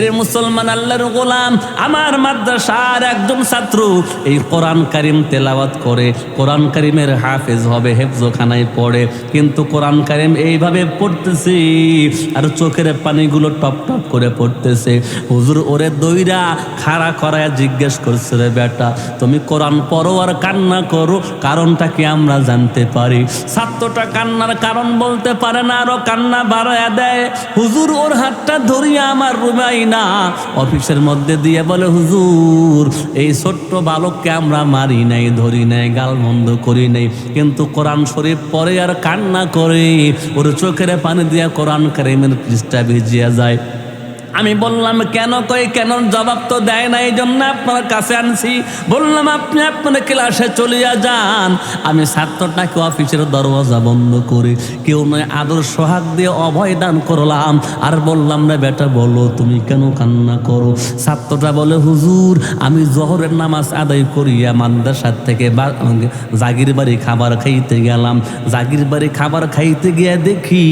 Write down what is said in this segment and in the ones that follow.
এর মুসলমান আল্লাহর গোলাম, আমার মাদ্রাসার একজন ছাত্র এই কোরআন কারিম তেলাওয়াত করে, কোরআন কারিমের হাফেজ হবে, হেফজখানায় পড়ে, কিন্তু কোরআন কারিম এইভাবে পড়তেছে আর চোখের পানিগুলো টপ টপ করে পড়তেছে। হুজুর ওরে দইরা খাড়া করায় জিজ্ঞেস করছে, রে বেটা তুমি কোরআন পড়ো আর কান্না করো, কারণটা কি আমরা জানতে পারি? ছাত্রটা কান্নার কারণ বলতে পারে না, আরো কান্না বাড়ায় দেয়। হুজুর ওর হাতটা ধরিয়া আমার রুমাই না অফিসের মধ্যে দিয়ে বলে, হুজুর এই ছোট্ট বালককে আমরা মারি নাই, ধরি নাই, গালমন্দ করি নাই, কিন্তু কোরআন শরীফ পড়ে আর কান্না করে, ওর চোখের পানি দিয়া কোরআন কারিমের পৃষ্ঠা ভিজিয়া যায়। আমি বললাম কেন? কই কেন জবাব তো দেয় না, এই জন্য আপনার কাছে আনছি। বললাম আপনি আপনার ক্লাসে চলিয়া যান। আমি ছাত্রটাকে অফিসের দরওয়াজা বন্ধ করে কেউ নয় আদর সোহাগ দিয়ে অভয় দান করলাম আর বললাম, না বেটা বলো তুমি কেন কান্না করো? ছাত্রটা বলে, হুজুর আমি জোহরের নামাজ আদায় করিয়া মাদ্রাসার থেকে জাগির বাড়ি খাবার খাইতে গেলাম। জাগির বাড়ি খাবার খাইতে গিয়ে দেখি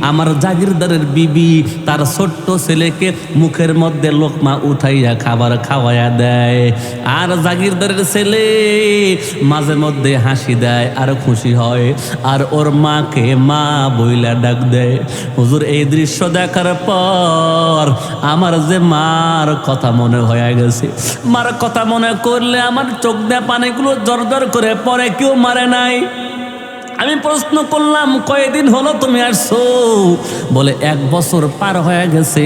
আমার জাগিরদারের বিবি তার ছোট্ট ছেলে মুখের মধ্যে লোকমা উঠাইয়া খাবার খাওয়াইয়া দেয়, আর জাগিরদারের ছেলে মাঝে মধ্যে হাসি দেয় আর খুশি হয়, আর ওর মাকে মা বইলা ডাক দেয়। হুজুর এই দৃশ্য দেখার পর আমার যে মার কথা মনে হয়ে গেছে। মার কথা মনে করলে আমার চোখ দিয়ে পানিগুলো জড়জড় করে পড়ে। কেউ মারে নাই। আমি প্রশ্ন করলাম, কয়দিন হলো তুমি আসছো? বলে 1 বছর পার হয়ে গেছে,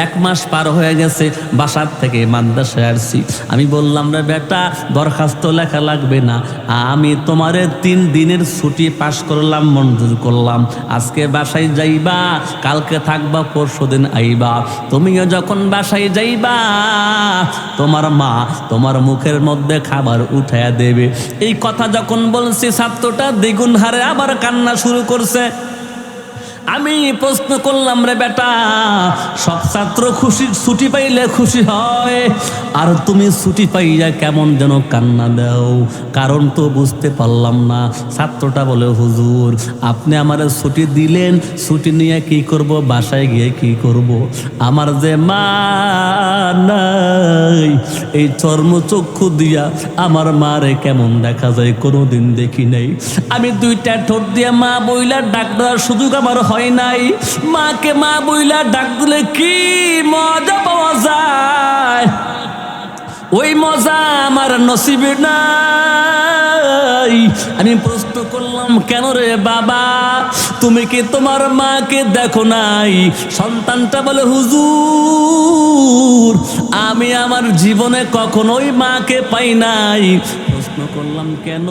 1 মাস পার হয়ে গেছে, বাসার থেকে মাদ্রাসায় আসছি। আমি বললাম, রে বেটা দরখাস্ত লেখা লাগবে না, আমি তোমারে 3 দিনের ছুটি পাস করলাম, মঞ্জুর করলাম। আজকে বাসায় যাইবা, কালকে থাকবা, পরশুদিন আইবা। তুমিও যখন বাসায় যাইবা তোমার মা তোমার মুখের মধ্যে খাবার উঠাইয়া দেবে। এই কথা যখন বলছি ছাত্রটা দ্বিগুণ হারে আবার কান্না শুরু করছে। আমি প্রশ্ন করলাম, রে বেটা সব ছাত্র খুশি ছুটি পাইলে খুশি হয়, আর তুমি ছুটি পাইয়া কেমন যেন কান্না দাও, কারণ তো বুঝতে পারলাম না। ছাত্রটা বলে, হুজুর আপনি আমার ছুটি দিলেন, ছুটি নিয়ে কি করব, বাসায় গিয়ে কি করব? আমার যে মা নাই, এই চর্মচক্ষু দিয়া আমার মারে কেমন দেখা যায় কোনোদিন দেখি নাই। আমি 2টা ঠোঁট দিয়ে মা বইলা ডাক দেওয়ার সুযোগ আমার হয় নাই। মাকে মা বইলা ডাক দিলে কি মজা পাওয়া যায়, ওই মজা আমার নসিবে নাই। আমি প্রশ্ন করলাম, কেন রে বাবা তুমি কি তোমার মাকে দেখো নাই? সন্তানটা বলে, হুজুর আমি আমার জীবনে কখনোই মাকে পাই নাই। প্রশ্ন করলাম কেন?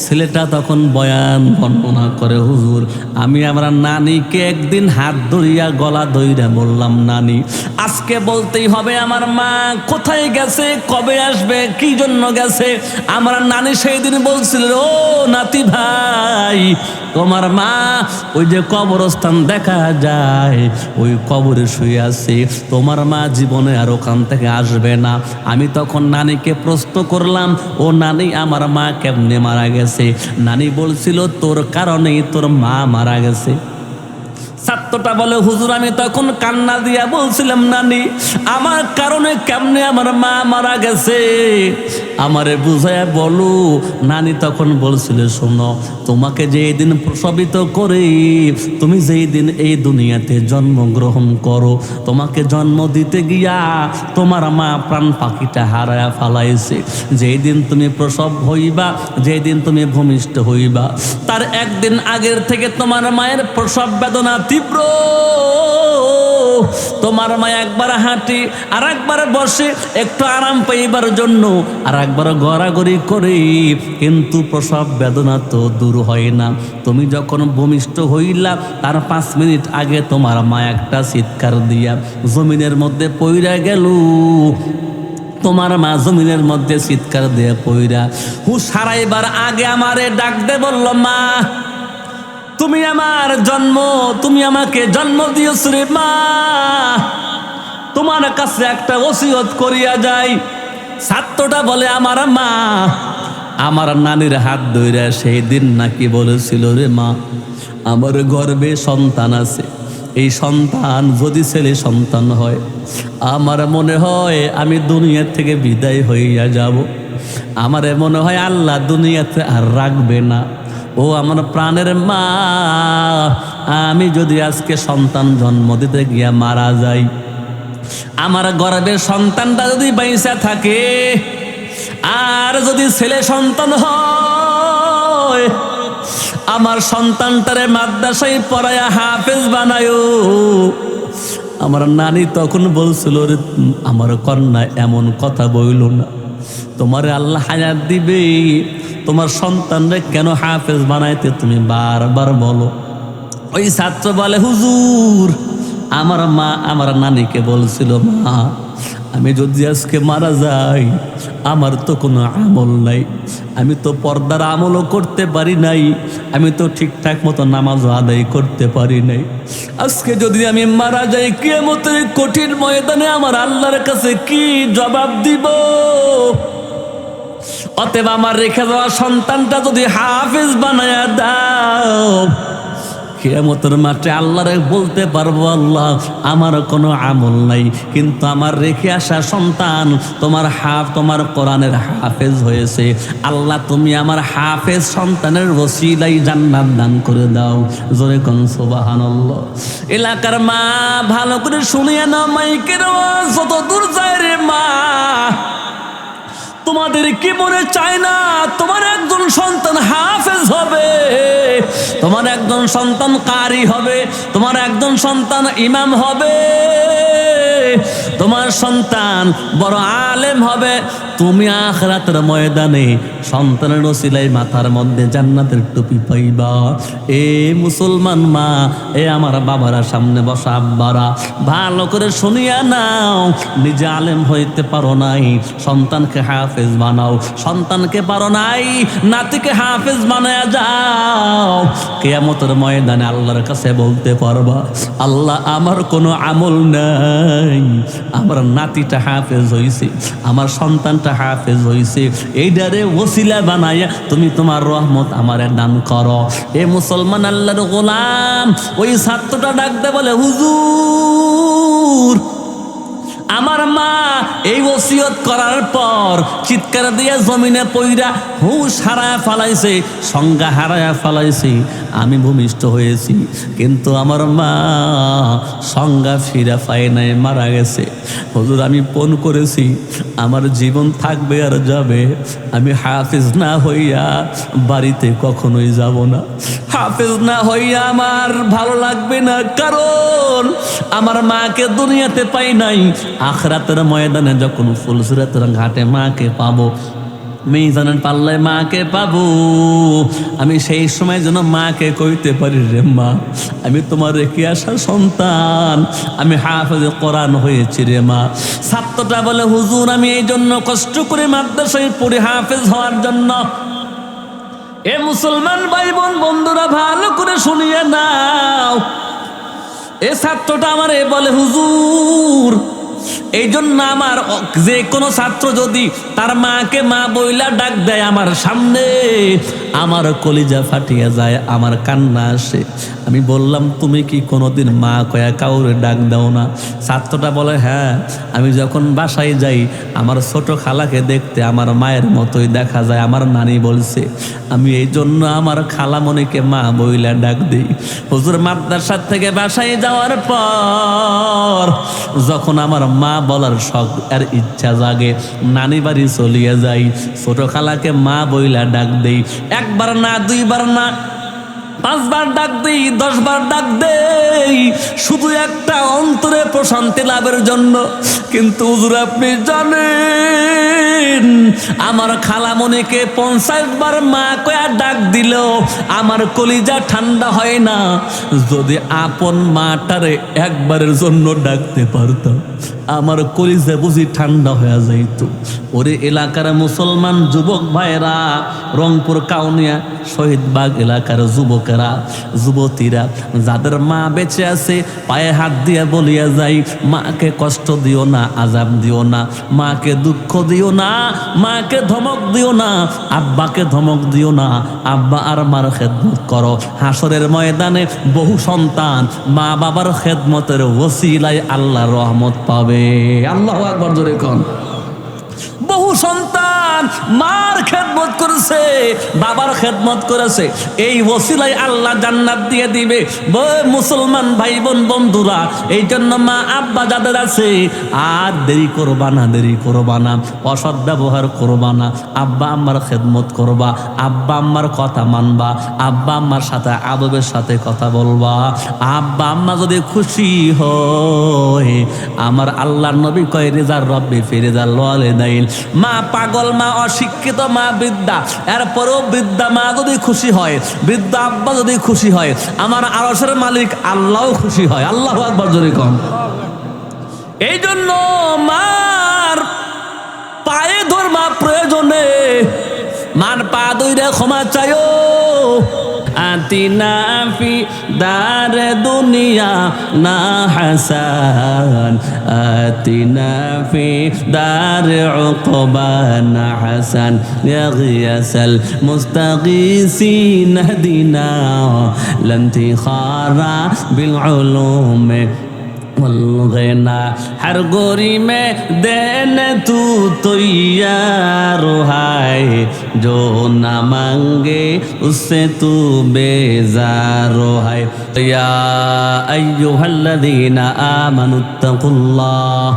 ছেলেটা তখন বয়ান বর্ণনা করে, হুজুর আমি আমার নানিকে একদিন হাত ধরিয়া গলা ধইরা বললাম, নানি আজকে বলতেই হবে আমার মা কোথায় গেছে, কবে আসবে, কি জন্য গেছে। আমার নানি সেই দিন বলছিল, ও নাতি ভাই তোমার মা ওই যে কবরস্থান দেখা যায় ওই কবরে শুয়ে আছে, তোমার মা জীবনে আর ওখান থেকে আসবে না। আমি তখন নানিকে প্রশ্ন করলাম, ও নানি আমার মা কেমনে মারা গেছে? নানি বলছিল তোর কারণেই তোর মা মারা গেছে। ছাত্রটা বলে, হুজুর আমি তখন কান্না দিয়া বলছিলাম, নানি আমার কারণে কেমনে আমার মা মারা গেছে, আমারে বুঝায় বলো। নানি তখন বলছিল, শোনো তোমাকে যেই দিন প্রসবিত করে তুমি যেই দিন এই দুনিয়াতে জন্মগ্রহণ করো, তোমাকে জন্ম দিতে গিয়া তোমার মা প্রাণ পাখিটা হারায়া ফালাইছে। যেই দিন তুমি প্রসব হইবা, যেই দিন তুমি ভূমিষ্ঠ হইবা, তার 1 দিন আগের থেকে তোমার মায়ের প্রসব বেদনা তীব্র। তোমার মা একবার হাঁটি আর একবার বসে একটু আরাম পাইবার জন্য, আর একবার গড়াগড়ি করে, কিন্তু প্রসব বেদনা তো দূর হয় না। তুমি যখন ভূমিষ্ঠ হইলা তার 5 মিনিট আগে তোমার মা একটা চিৎকার দিয়া জমিনের মধ্যে পইরা গেল। তোমার মা জমিনের মধ্যে চিৎকার দিয়ে পইরা হুঁশ হারাইবার আগে আমারে ডাক দে বলল, মা তুমি আমার জন্ম, তুমি আমাকে জন্ম দিয়েছ রে মা, তোমার কাছে একটা ওসিয়ত করিয়া যাই। ছাত্রটা বলে, আমার মা আমার নানির হাত ধইরা সেই দিন নাকি বলেছিল, রে মা আমার গর্ভে সন্তান আছে, এই সন্তান যদি ছেলে সন্তান হয়, আমার মনে হয় আমি দুনিয়া থেকে বিদায় হইয়া যাব। আমার মনে হয় আল্লাহ দুনিয়াতে আর রাখবে না। ও আমার প্রাণের মা, আমি যদি আজকে সন্তান জন্ম দিতে গিয়া মারা যাই, আমার গর্ভের সন্তানটা যদি বাইসা থাকে, আর যদি ছেলে সন্তান হয়, আমার সন্তানটারে মাদ্রাসায় পড়ায়া হাফেজ বানায়ো। আমার নানি তখন বলছিল, রে আমার কন্যা এমন কথা বইল না, তোমার আল্লাহ হায়াত দিবে, তোমার সন্তানরে কেন হাফেজ বানাইতে তুমি বারবার বলো। ওই ছাত্র বলে, হুজুর আমার মা আমার নানিকে বলছিল, মা আমি যদি আজকে মারা যাই, আমার তো কোনো আমল নাই, আমি তো পর্দার আমলও করতে পারি নাই, আমি তো ঠিকঠাক মতো নামাজও আদায় করতে পারি নাই। আজকে যদি আমি মারা যাই, কিয়ামতের কঠিন ময়দানে আমার আল্লাহর কাছে কি জবাব দিব? অতএব আমার রেখে যাওয়া সন্তানটা যদি হাফেজ বানায়া দাও, কিয়ামতের মাঠে আল্লাহরে বলতে পারবো, আল্লাহ আমার কোনো আমল নাই, কিন্তু আমার রেখে আসা সন্তান তোমার কোরআনের হাফেজ হয়েছে। আল্লাহ তুমি আমার হাফেজ সন্তানের ওসিলাই জান্নাত দান করে দাও। জোরে কোন সুবহানাল্লাহ। এলাকার মা ভালো করে শুনিয়ে নাও, মাইকের আওয়াজ যত দূর যায় রে মা, তোমাদের কি মনে চায় না তোমার একজন সন্তান হাফেজ হবে, তোমার একজন সন্তান কারি হবে, তোমার একজন সন্তান ইমাম হবে, তোমার সন্তান বড় আলেম হবে, তুমি আখিরাতের ময়দানে সন্তানের ওসিলায় মাথার মধ্যে জান্নাতের টুপি পাইবা। এ মুসলমান মা, এ আমার বাবারা, সামনে বসা আব্বারা, ভালো করে শুনিয়া নাও, নিজে আলেম হইতে পারো নাই, সন্তানকে হাফেজ বানাও। সন্তানকে পারো নাই, নাতিকে হাফেজ বানায়া যাও। কিয়ামতের ময়দানে আল্লাহর কাছে বলতে পারবা, আল্লাহ আমার কোনো আমল নাই, আমার নাতিটা হাফেজ হইছে, আমার সন্তানটা হাফেজ হইছে, এইটারে ওসিলা বানাইয়া তুমি তোমার রহমত আমারে দান করো। এ মুসলমান আল্লাহর গোলাম, ওই ছাত্রটা ডাকতে বলে, হুজুর আমার মা এই ওসিয়ত করার পর চিৎকার দিয়ে জমিনে পইরা হুঁশ হারায়া ফালাইছে, সংজ্ঞা হারায়া ফালাইছে, আমি ভূমিষ্ঠ হয়েছি, কিন্তু আমার মা সংজ্ঞা ফিরা পায় নাই, মারা গেছে। হুজুর আমি পণ করেছি আমার জীবন থাকবে আর যাবে, আমি হাফেজ না হইয়া বাড়িতে কখনোই যাব না, হাফেজ না হইয়া আমার ভালো লাগবে না, কারণ আমার মাকে দুনিয়াতে পাই নাই, আখিরাতের ময়দানে যখন ফুলসিরাতের ঘাটে মাকে পাবো, মিজানের পাল্লায় মাকে পাবো, আমি সেই সময় যেন মাকে কইতে পারি, রে মা আমি তোমার রেখে আসা সন্তান, আমি হাফেজে কোরআন হয়েছি রে মা। ছাত্রটা বলে, হুজুর আমি এই জন্য কষ্ট করে মাদ্রাসায় পড়ে হাফেজ হওয়ার জন্য। এ মুসলমান ভাই বোন বন্ধুরা ভালো করে শুনিয়ে নাও, এ ছাত্রটা আমারে বলে, হুজুর এই জন্য আমার যে কোনো ছাত্র যদি তার মাকে মা বইলা ডাক দেয় আমার সামনে, আমার কলিজা ফাটিয়া যায়, আমার কান্না আসে। আমি বললাম, তুমি কি কোনোদিন মা কয়া কাউরে ডাক দাও না? ছাত্রটা বলে, হ্যাঁ আমি যখন বাসায় যাই আমার ছোট খালাকে দেখতে আমার মায়ের মতোই দেখা যায়, আমার নানি বলছে, আমি এই জন্য আমার খালামণিকে মা বইলা ডাক দিই। হুজুর মাদ্রাসা থেকে বাসায় যাওয়ার পর যখন আমার মা বলার শখ আর ইচ্ছা জাগে, নানি বাড়ি চলিয়ে যাই, ছোট খালাকে মা বইলা ডাক দেই, একবার না দুইবার না 5 বার ডাক দেই, 10 বার ডাক দেই, শুধু একটা অন্তরে প্রশান্তি লাভের জন্য। কিন্তু হুজুর আপনি জানেন আমার খালামণিকে 50 বার মা কয়া ডাক দিল আমার কলিজা ঠান্ডা হয় না, যদি আপন মাটারে একবারের জন্য ডাকতে পারতাম আমার কলিজা বুঝি ঠান্ডা হয়ে যাইত। ওরে এলাকার মুসলমান যুবক ভাইরা, রংপুর কাউনিয়া শহীদবাগ এলাকার যুবকেরা যুবতীরা, যাদের মা বেঁচে আছে পায়ে হাত দিয়ে বলিয়া যাই, মাকে কষ্ট দিও না, না, আযাব দিও না, মাকে দুঃখ দিও না, মাকে ধমক দিও না, আব্বাকে ধমক দিও না। আব্বা আর মার খেদমত করো। হাসরের ময়দানে বহু সন্তান মা বাবার খেদমতের ওসিলায় আল্লাহর রহমত পাবে। আল্লাহু আকবার জোরে কোন। বহু সন্তান মার খেদমত করেছে, বাবার খেদমত করেছে, এই ওসিলায় আল্লাহ জান্নাত দিয়ে দিবে। মুসলমান ভাই বোন বন্ধুরা, এই জন্য মা আব্বা যাদের আছে আর দেরি করবা না, দেরি করবা না, অসৎ ব্যবহার করবা না। আব্বা আম্মার খেদমত করবা, আব্বা আম্মার কথা মানবা, আব্বা আম্মার সাথে আদবের সাথে কথা বলবা। আব্বা আম্মা যদি খুশি হয়, আমার আল্লাহর নবী কয় রিজার রব্বি ফি রিজাল ওয়ালিদাইন। মা পাগল, মা অশিক্ষিত, মা বৃদ্ধা, এরপরেও বৃদ্ধা মা যদি খুশি হয়, বৃদ্ধা আব্বা যদি খুশি হয়, আমার আরশের মালিক আল্লাহও খুশি হয়। আল্লাহু আকবার জোরে কোন। এই জন্য মার পায়ে ধরবা প্রয়োজনে, মার পা ধইরা ক্ষমা চাইও। আতিনা ফি দার দুনিয়া না হাসান, আতিনা ফি দার উকবা না হাসান, ইয়া গিয়াসাল মুস্তাগীসিন হদিনা লন্তি খারা বিল উলুম والغنا हर गोरी में देने तू तैयार है, जो ना मांगे उससे तू बेजार है। या अय्युहल्लज़ीना आमनुत्तकुल्लाह।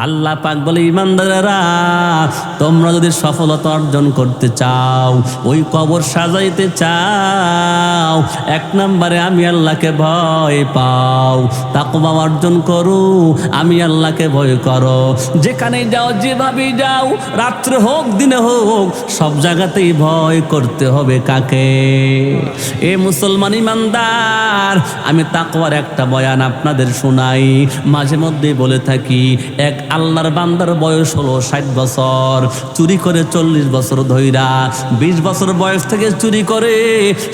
আল্লাহ পাক বলে, ইমানদারেরা, তোমরা যদি সফলতা অর্জন করতে চাও, ওই কবর সাজাইতে চাও, এক নম্বরে আমি আল্লাহকে ভয় পাও, তাকওয়া অর্জন করো, আমি আল্লাহকে ভয় করো। যেখানে যাও, যেভাবে যাও, রাত্রে হোক দিনে হোক, সব জায়গাতেই ভয় করতে হবে কাকে? এ মুসলমান ইমানদার, আমি তাকওয়ার একটা বয়ান আপনাদের শোনাই, মাঝে মধ্যে বলে থাকি। এক আল্লাহর বান্দার বয়স হলো 60 বছর, চুরি করে 40 বছর ধইরা, 20 বছর বয়স থেকে চুরি করে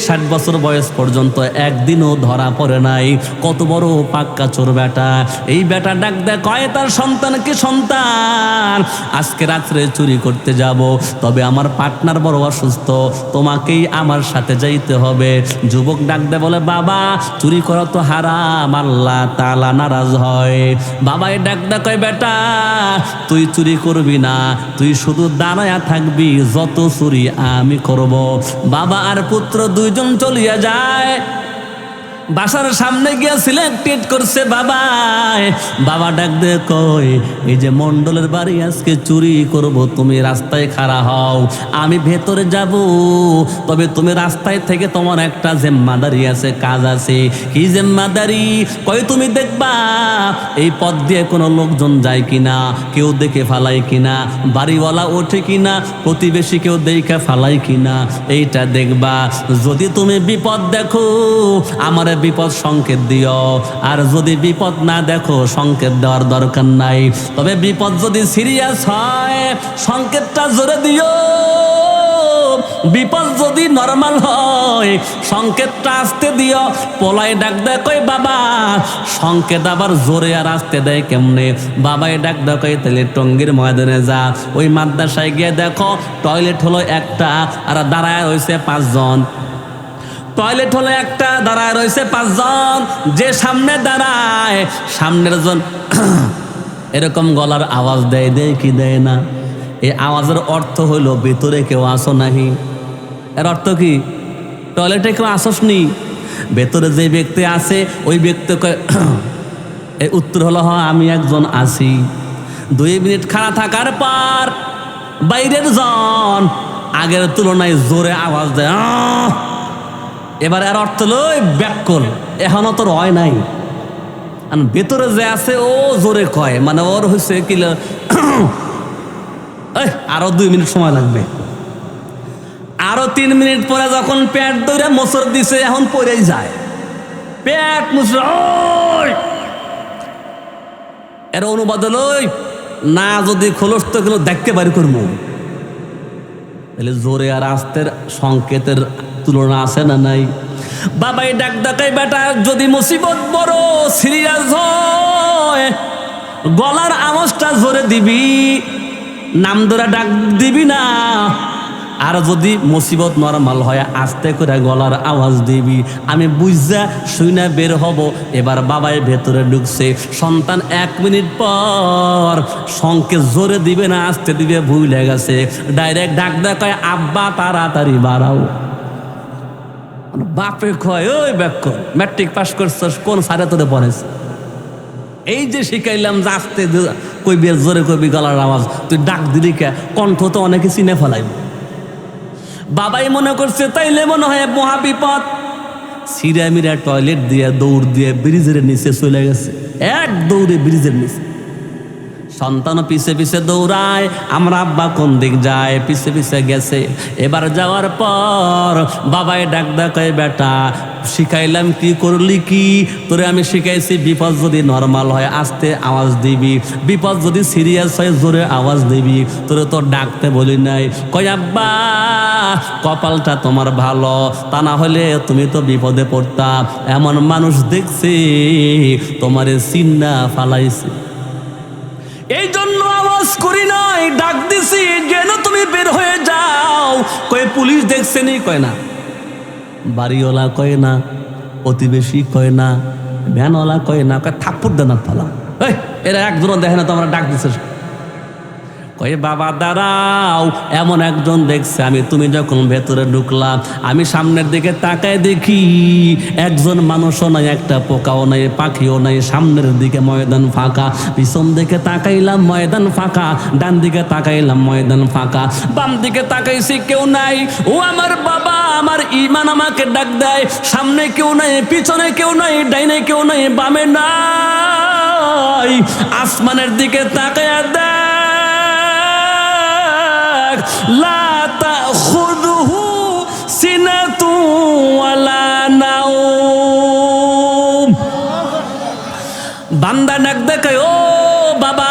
60 বছর বয়স পর্যন্ত একদিনও ধরা পড়ে নাই। কত বড় পাক্কা চোর বেটা! এই বেটা ডাক দেয়, কয় তার সন্তানকে, সন্তান আজকে রাত্রে চুরি করতে যাব, তবে আমার পার্টনার বড় অসুস্থ, তোমাকেই আমার সাথে যাইতে হবে। যুবক ডাক দেয়, বলে, বাবা চুরি করা তো হারাম, আল্লাহ তাআলা নারাজ হয়। বাবাই ডাক দেয়, কয় বেটা তুই চুরি করবি না, তুই শুধু দাঁড়ায়া থাকবি, যত চুরি আমি করব। বাবা আর পুত্র দুইজন চলিয়া যায়। বাসার সামনে গিয়া সিলেক্টেড করছে বাবা ডাক দে, কই এই যে মন্ডলের বাড়ি আজকে চুরি করব, তুমি রাস্তায় খাড়া হও, আমি ভেতরে যাব, তবে তুমি রাস্তায় থেকে তোমার একটা জিম্মাদারি আছে, কাজ আছে। কি জিম্মাদারি? কই তুমি দেখবা এই পথ দিয়ে কোনো লোকজন যায় কিনা, কেউ দেখে ফালাই কিনা, বাড়িওয়ালা ওঠে কিনা, প্রতিবেশী কেউ দেখে ফালাই কিনা, এইটা দেখবা। যদি তুমি বিপদ দেখো, আমার বিপদ সংকেত দিও, আর যদি বিপদ না দেখো সংকেত দেওয়ার দরকার নাই। তবে বিপদ যদি সিরিয়াস হয় সংকেতটা জোরে দিও, বিপদ যদি নরমাল হয় সংকেতটা আস্তে দিও। পোলাই ডাক দেয়, কই বাবা সংকেত আবার জোরে আর আস্তে দেয় কেমনে? বাবাই ডাক দেয়, কই তাহলে টঙ্গীর ময়দানে যা, ওই মাদ্রাসায় গিয়ে দেখো টয়লেট হলো একটা আর দাঁড়ায় রয়েছে 5 জন। টয়লেট হলো একটা, দাঁড়ায় রয়েছে 5 জন। যে সামনে দাঁড়ায়, সামনের জন এরকম গলার আওয়াজ দেয়, দেয় কি দেয় না? এই আওয়াজের অর্থ হইল ভেতরে কেউ আসো নাহি। এর অর্থ কি? টয়লেটে কেউ আসস নি? ভেতরে যে ব্যক্তি আছে ওই ব্যক্তি এই উত্তর হলো, হ আমি একজন আছি। 2 মিনিট খাড়া থাকার পর বাইরের জন আগের তুলনায় জোরে আওয়াজ দেয়। এবার এর অর্থ হলো ব্যাকল, এখনো তোর হয় নাই। ভেতরে যে আছে ও জোরে কয়, মানে ওর হয়েছে কি আরো 2 মিনিট সময় লাগবে। আরো 3 মিনিট পরে যখন পেট ধরে মোচর দিছে, এখন পড়েই যায় পেট মুচড়। এর অনুবাদ হলো, না যদি খোলস তো এগুলো দেখতে পারি করবো। তাহলে জোরে আর আস্তের সংকেতের তুলনা আছে না নাই? বাবাই ডাক ডাকাই, বেটা যদি মুসিবত বড় সিরিয়াস হয়, গলার আওয়াজটা জোরে দিবি, নাম ধরে ডাক দিবি না। আর যদি মুসিবত নরমাল হয় আস্তে করে গলার আওয়াজ দিবি। আমি বুঝা শুইনা বের হব। এবার বাবাই ভেতরে ঢুকছে, সন্তান 1 মিনিট পর সংকে জোরে দিবে না আস্তে দিবে ভুলে গেছে, ডাইরেক্ট ডাক দেখায় আব্বা তাড়াতাড়ি বাড়াও। বাপে কয় ওই ব্যাক ম্যাট্রিক পাস করছস, কোন সারে তোরে পড়েছে? এই যে শিখাইলাম যে আস্তে কইবি জোরে কইবি গলার আওয়াজ, তুই ডাক দিলি কে? কণ্ঠ তো অনেকে চিনে ফেলাইব। বাবাই মনে করছে তাইলে মনে হয় মহাবিপদ, সিরা মিরা টয়লেট দিয়ে দৌড় দিয়ে ব্রিজের নিচে চলে গেছে, এক দৌড়ে ব্রিজের নিচে। সন্তানও পিছে পিছে দৌড়ায়, আমরা আব্বা কোন দিক যায়, পিছে পিছে গেছে। এবার যাওয়ার পর বাবাই ডাক ডাকায়, বেটা শিখাইলাম কি করলি কি? তোরে আমি শিখাইছি বিপদ যদি নর্মাল হয় আস্তে আওয়াজ দিবি, বিপদ যদি সিরিয়াস হয় জোরে আওয়াজ দিবি, তোরে তো ডাকতে বলি নাই। কয় আব্বা কপালটা তোমার ভালো, তা না হলে তুমি তো বিপদে পড়তা। এমন মানুষ দেখছি তোমারে চিন্না ফালাইছে, এই জন্য আওয়াজ করি নাই, ডাক দিছি যেন তুমি বের হয়ে যাও। কয়ে পুলিশ দেখছে নি? কয় না। বাড়িওয়ালা কয় না, প্রতিবেশী কয় না, ভ্যানওয়ালা কয় না, কয় থাপ্পড় দেন ফালাম। এরা একজন দেখে না তো আমরা ডাক দিছে। কয়ে বাবা দাঁড়াও, এমন একজন দেখছে আমি। তুমি যখন ভেতরে ঢুকলাম আমি সামনের দিকে তাকায় দেখি একজন মানুষও নাই, একটা পোকাও নাই, পাখিও নাই। সামনের দিকে ময়দান ফাঁকা, পিছন দিকে তাকাইলাম ময়দান ফাঁকা, ডান দিকে তাকাইলাম ময়দান ফাঁকা, বাম দিকে তাকাইছি কেউ নাই। ও আমার বাবা, আমার ঈমান আমাকে ডাক দেয়, সামনে কেউ নাই, পিছনে কেউ নাই, ডাইনে কেউ নাই, বামে নাই। আসমানের দিকে তাকায় দেয়, লা তাখুযুহু সিনাতু ওয়ালা নাওম। বান্দা ডাক দেখায়, ও বাবা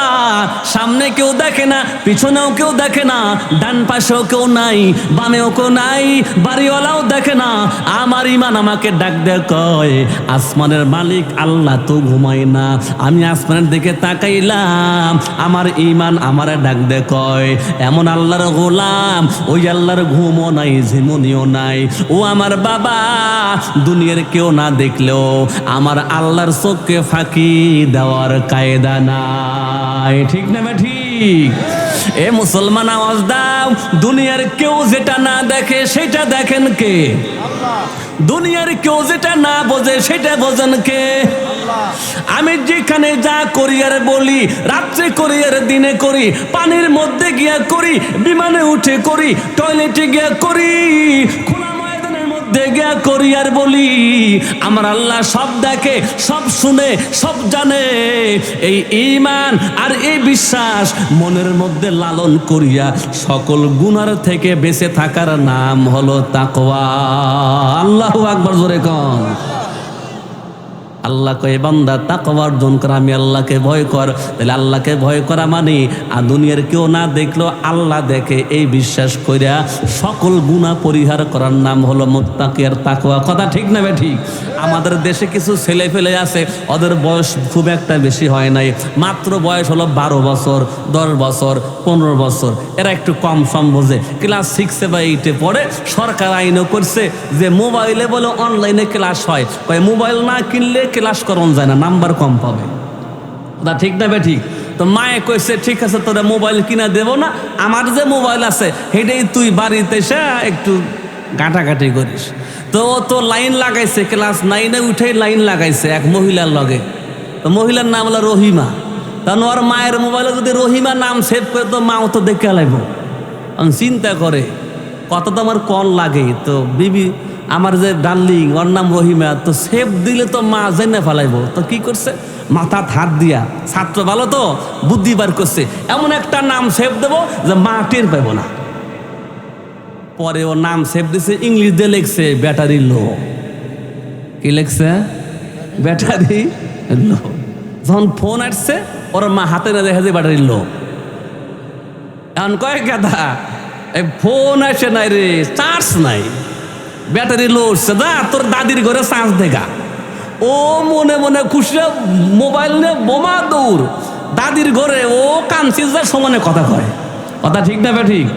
সামনে কেউ দেখে না, পিছনেও কেউ দেখে না, ডান পাশেও কেউ নাই, বামেও কেউ নাই, বাড়িওয়ালাও দেখে না। আমার ঈমান আমাকে ডাক দেয়, কয় আসমানের মালিক আল্লাহ তো ঘুমায় না। আমি আসমানের দিকে তাকাইলাম, আমার ঈমান আমারে ডাক দেয়, কয় এমন আল্লাহর গোলাম, ওই আল্লাহর ঘুমও নাই, ঝিমুনিও নাই। ও আমার বাবা, দুনিয়ার কেউ না দেখলেও আমার আল্লাহর চোখকে ফাঁকি দেওয়ার কায়দা নাই। ঠিক না ঠিক? এ মুসলমান আওয়াজ দাও, দুনিয়ার কেউ যেটা না দেখে সেটা দেখেন কে? দুনিয়ার কেউ যেটা না বোঝে সেটা বোঝেন কে? আমি যেখানে যা করি আর বলি, রাত্রে করি আর দিনে করি, পানির মধ্যে গিয়া করি, বিমানে উঠে করি, টয়লেটে গিয়া করি, খোলা ময়দানের মধ্যে গিয়া করি আর বলি, আমার আল্লাহ সব দেখে, সব শুনে, সব জানে। এই ঈমান আর এই বিশ্বাস মনের মধ্যে লালন করিয়া সকল গুনার থেকে বেঁচে থাকার নাম হলো তাকওয়া। আল্লাহু আকবার, জোরে কন। আল্লাহ কয় বান্দা তাকওয়া অর্জন কর, আমি আল্লাহকে ভয় কর। তাহলে আল্লাহকে ভয় করা মানে আর দুনিয়ার কেউ না দেখলো আল্লাহ দেখে, এই বিশ্বাস কইরা সকল গুনাহ পরিহার করার নাম হলো মুত্তাকি আর তাকওয়া। কথা ঠিক না ঠিক? আমাদের দেশে কিছু ছেলে ফেলে আছে, ওদের বয়স খুব একটা বেশি হয় নাই, মাত্র বয়স হলো 12 বছর, 10 বছর, 15 বছর। এরা একটু কম সম বোঝে, ক্লাস 6 বা 8 পড়ে। সরকার আইনও করছে যে মোবাইলে বলে অনলাইনে ক্লাস হয়, কয় মোবাইল না কিনলে ক্লাস করন যায় না, নাম্বার কম পাবে। ওটা ঠিক না ঠিক? তো মায়ে কইছে ঠিক আছে তোরা মোবাইল কিনা দেব না, আমার যে মোবাইল আছে সেটাই তুই বাড়িতে এসে একটু ঘাটাঘাটি করিস। তো ও তো লাইন লাগাইছে, ক্লাস 9-এ উঠে লাইন লাগাইছে এক মহিলার লগে। তো মহিলার নাম হলো রহিমা। তখন ওর মায়ের মোবাইলে যদি রহিমা নাম সেভ করে তো মাও তো দেখে লাগবো, চিন্তা করে কত তো আমার কল লাগে। তো বিবি আমার যে ডার্লিং, ওর নাম রহিমা, তো সেভ দিলে তো মা জেনে ফেলাইবো। তো কি করছে, মাথা হাত দিয়া, ছাত্র ভালো তো বুদ্ধি বার করছে, এমন একটা নাম সেভ দেবো যে মা টের পাইব না। পরে ওর নাম সেভ দিছে, ইংলিশ দিয়ে লিখছে ব্যাটারি লো। কি লিখছে? ব্যাটারি লো। যখন ফোন আসছে ওর মা হাতে না দেখা যায় ব্যাটারি লো। এখন কয়েক গাদা এই ফোন আসে নাই রে, চার্জ নাই, ব্যাটারি লো উঠছে, যা তোর দাদির ঘরে চার্জ দেখা। ও মনে মনে খুশি, মোবাইল নিয়ে বোমা দৌড়, দাদির ঘরে ও কানসিজার সমানে কথা কয়। কথা ঠিক না ঠিক?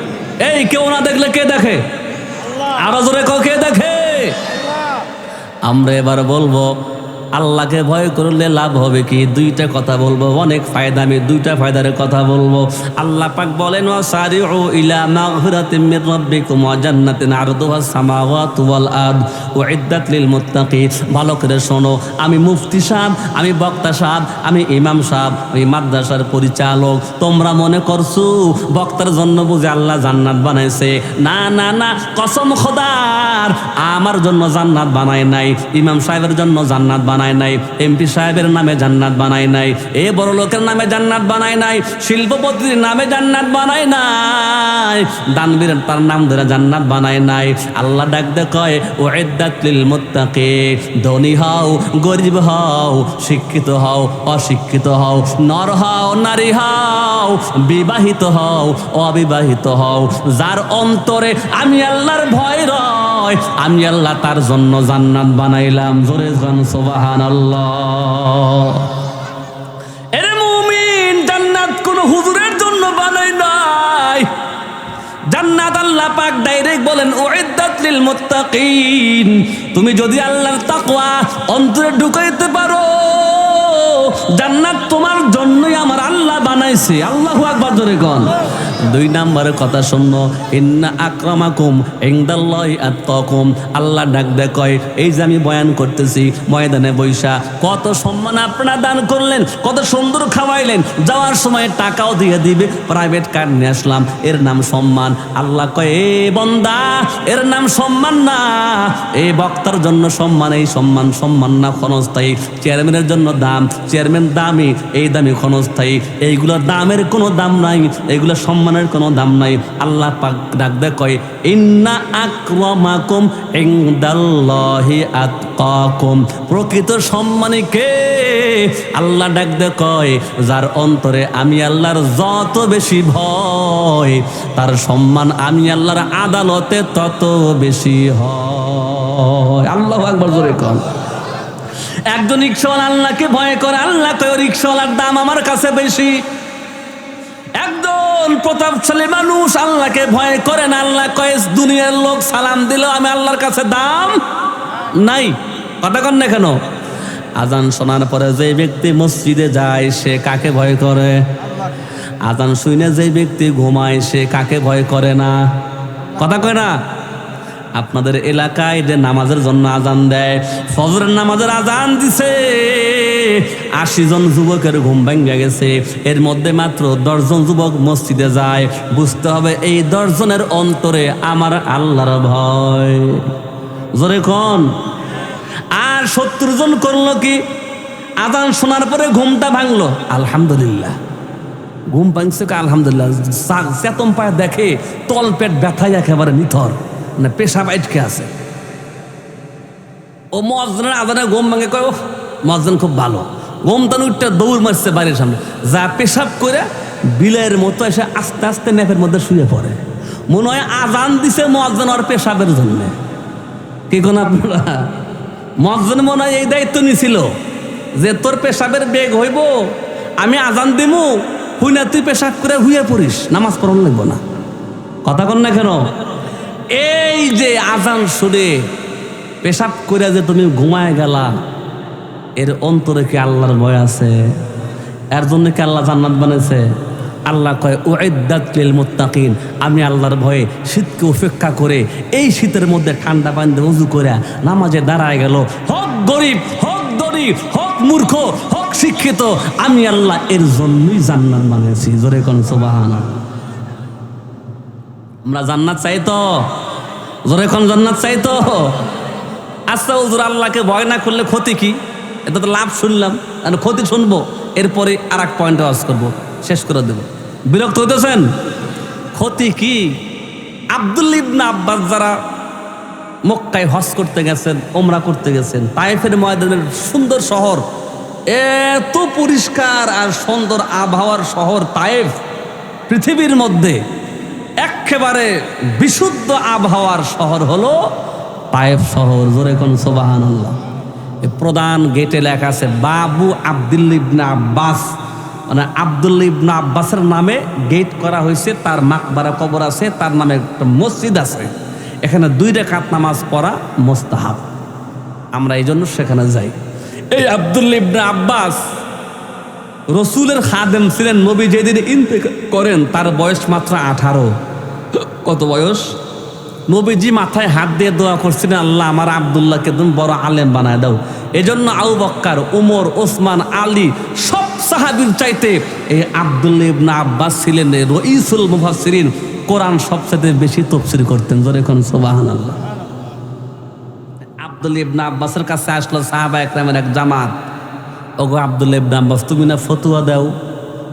এই কেউ না দেখলে কে দেখে? আরো জোরে কে দেখে? আমরা এবার বলবো আল্লাহকে ভয় করলে লাভ হবে কি? দুইটা কথা বলবো, অনেক ফায়দা। আমি দুইটা ফায়দার কথা বলবো। আল্লাহ পাক বলেন ওয়াসারিউ ইলা মাগফিরাতিম মির রাব্বিকুম ওয়া জান্নাতিন আরদুহাস সামাওয়াতু ওয়াল আরদ উইদ্দাত লিল মুত্তাকিন। ভালো করে শোনো, আমি মুফতি সাহেব, আমি বক্তা সাহেব, আমি ইমাম সাহেব, আমি মাদ্রাসার পরিচালক। তোমরা মনে করছো বক্তার জন্য বুঝে আল্লাহ জান্নাত বানাইছে? না না না, কসম খোদার, আমার জন্য জান্নাত বানায় নাই, ইমাম সাহেবের জন্য জান্নাত বানায় নাই, এমপি সাহেবের নামে জান্নাত বানায় নাই, এ বড় লোকের নামে জান্নাত বানায় নাই, শিল্পপতির নামে জান্নাত বানায় নাই, দানবীর তার নাম ধরে জান্নাত বানায় নাই। আল্লাহ ডাক দে কয় উইদ্দাত লিল মুত্তাকিন। ধনী হও, গরিব হও, শিক্ষিত হও, অশিক্ষিত হও, নর হও, নারী হও, বিবাহিত হও, অবিবাহিত হও, যার অন্তরে আমি আল্লাহর ভয় রয়, আমি আল্লাহ তার জন্য জান্নাত বানাইলাম। জোরে গান সুবহানাল্লাহ। এরে মুমিন, জান্নাত কোন হুজুরের জন্য বানাই নাই। জান্নাত আল্লাহ পাক ডাইরেক্ট বলেন উইদ্দাত লিল মুত্তাকিন। তুমি যদি আল্লাহর তাকওয়া অন্তরে ঢুকাইতে পারো, জান্নাত তোমার জন্যই আমার আল্লাহ বানাইছে। আল্লাহু আকবার জোরে কোন। দুই নম্বরের কথা শুনো, ইন্না আকরামাকুম ইনদাল্লাহি আতকাকুম। আল্লাহ ডাক দে কয় এই যে আমি বয়ান করতেছি ময়দানে বৈশা, কত সম্মান আপনারা দান করলেন, কত সুন্দর খাওয়াইলেন, যাওয়ার সময় টাকাও দিয়ে দিবে, প্রাইভেট কার নিয়ে আসলাম, এর নাম সম্মান। আল্লাহ কয় এ বান্দা, এর নাম সম্মান না, এই বক্তার জন্য সম্মান, এই সম্মান সম্মান না, ক্ষণস্থায়ী। চেয়ারম্যানের জন্য দাম, চেয়ারম্যান দামি, এই দামি ক্ষণস্থায়ী। এইগুলোর দামের কোনো দাম নাই, এইগুলো সম্মানের কোনো দাম নাই। আল্লাহ পাক ডাক দে কয় ইন্না আকরামাকুম ইনদাল্লাহি আতকাকুম। প্রকৃত সম্মানী কে? আল্লাহ ডাক দে কয় যার অন্তরে আমি আল্লাহর যত বেশি ভয়, তার সম্মান আমি আল্লাহর আদালতে তত বেশি হয়। আল্লাহু আকবার জোরে কোন। একজন রিকশাওয়ালা আল্লাহকে ভয় করে, আল্লাহ কয় রিকশাওয়ালার দাম আমার কাছে বেশি। একজন প্রতাপশালী মানুষ আল্লাহকে ভয় করে না, আল্লাহ কয় দুনিয়ার লোক সালাম দিল আমি আল্লাহর কাছে দাম নাই। কথা কন না কেন? আজান শোনার পরে যে ব্যক্তি মসজিদে যায় সে কাকে ভয় করে? আজান শুনে যে ব্যক্তি ঘুমায় সে কাকে ভয় করে না? কথা কয় না? আপনাদের এলাকায় যে নামাজের জন্য আজান দেয়, ফজরের নামাজের আজান দিছে, 80 জন যুবকের ঘুম ভেঙে গেছে, এর মধ্যে মাত্র 10 জন যুবক মসজিদে যায়। বুঝতে হবে এই 10 জনের অন্তরে আমার আল্লাহর ভয়। জোরে কোন। আর 70 জন করলো কি? আজান শোনার পরে ঘুমটা ভাঙলো, আলহামদুলিল্লাহ। ঘুম ভাঙছে আলহামদুলিল্লাহ, চেতন পায় দেখে তল পেট ব্যথায় একেবারে নিথর, না পেশাব আটকে আছে। ও মুয়াজ্জিনের আজানে ঘুম ভাঙে, কয় মুয়াজ্জিন খুব ভালো। ঘুম তান উঠতে দৌড় মারছে বাড়ির সামনে, যা পেশাব করে বিলের মতো এসে আস্তে আস্তে নেপের মধ্যে শুয়ে পড়ে। মনে হয় আজান দিছে মুয়াজ্জিন আর পেশাবের জন্য। কি কোন আপনারা? মুয়াজ্জিন মনে হয় এই দায়িত্ব নিছিল যে তোর পেশাবের বেগ হইব, আমি আজান দিমু, হুই না তুই পেশাব করে হুয়ে পড়িস, নামাজ পড়ন লাগবো না। কথা কন না কেন? এই যে আজান শুনে পেশাব করে যে তুমি ঘুমায় গেলা, এর অন্তরে কি আল্লাহর ভয় আছে? এর জন্য কি আল্লাহ জান্নাত বানাইছে? আল্লাহ কয় উইদ্দাত লিল মুত্তাকিন। আমি আল্লাহর ভয়ে শীতকে উপেক্ষা করে এই শীতের মধ্যে ঠান্ডা পানি দিয়ে উযু করে নামাজে দাঁড়ায় গেল, হোক গরিব, হোক ধনী, হোক মূর্খ, হোক শিক্ষিত, আমি আল্লাহ এর জন্যই জান্নাত বানিয়েছি। জোরে কোন সুবহানাল্লাহ। আমরা জান্নাত চাই তো? জোরে কোন জান্নাত চাই তো? আচ্ছা হুজুর, আল্লাহকে ভয় না করলে ক্ষতি কি? এটা তো লাভ শুনলাম, ক্ষতি শুনবো, এরপরে আর এক পয়েন্ট ওয়াজ করবো, শেষ করে দেব। বিরক্ত হইতেছেন? ক্ষতি কি? আব্দুল্লাহ ইবনে আব্বাস যারা মক্কায় হজ করতে গেছেন, ওমরা করতে গেছেন, তায়েফের ময়দানের সুন্দর শহর, এত পরিষ্কার আর সুন্দর আবহাওয়ার শহর তায়েফ, পৃথিবীর মধ্যে একেবারে বিশুদ্ধ আবহাওয়ার শহর হলো তায়েফ শহর। জোরে কোন সুবহানাল্লাহ। প্রধান গেটে লেখা আছে বাবু আব্দুল্লাহ ইবনে আব্বাস মানে আব্দুল্লাহ ইবনে আব্বাসের নামে গেট করা হয়েছে, তার মাকবারা কবর আছে, তার নামে একটা মসজিদ আছে। এখানে 2 রাকাত নামাজ পড়া মুস্তাহাব। আমরা এই জন্য সেখানে যাই। এই আব্দুল্লাহ ইবনে আব্বাস রসুলের খাদেম ছিলেন। নবী যেদিন ইন্তেকাল করেন তার বয়স মাত্র 18। কত বয়স? নবীজি মাথায় হাত দিয়ে দোয়া করছিলেন, আল্লাহ আমার আব্দুল্লাহকে তুমি বড় আলেম বানায় দাও। এজন্য আবু বকর, উমর, ওসমান, আলী সব সাহাবীর চাইতে এই আব্দুল্লাহ ইবনে আব্বাস ছিলেন রইসুল মুফাসসিরিন। কোরআন সবচেয়ে বেশি তাফসীর করতেন। জোরে কোন সুবহানাল্লাহ। আব্দুল্লাহ ইবনে আব্বাসের কাছে আসলো সাহাবা একরামের এক জামাত। ওগো আব্দুল্লাহ ইবনে আব্বাস, তুমি না ফতুয়া দাও,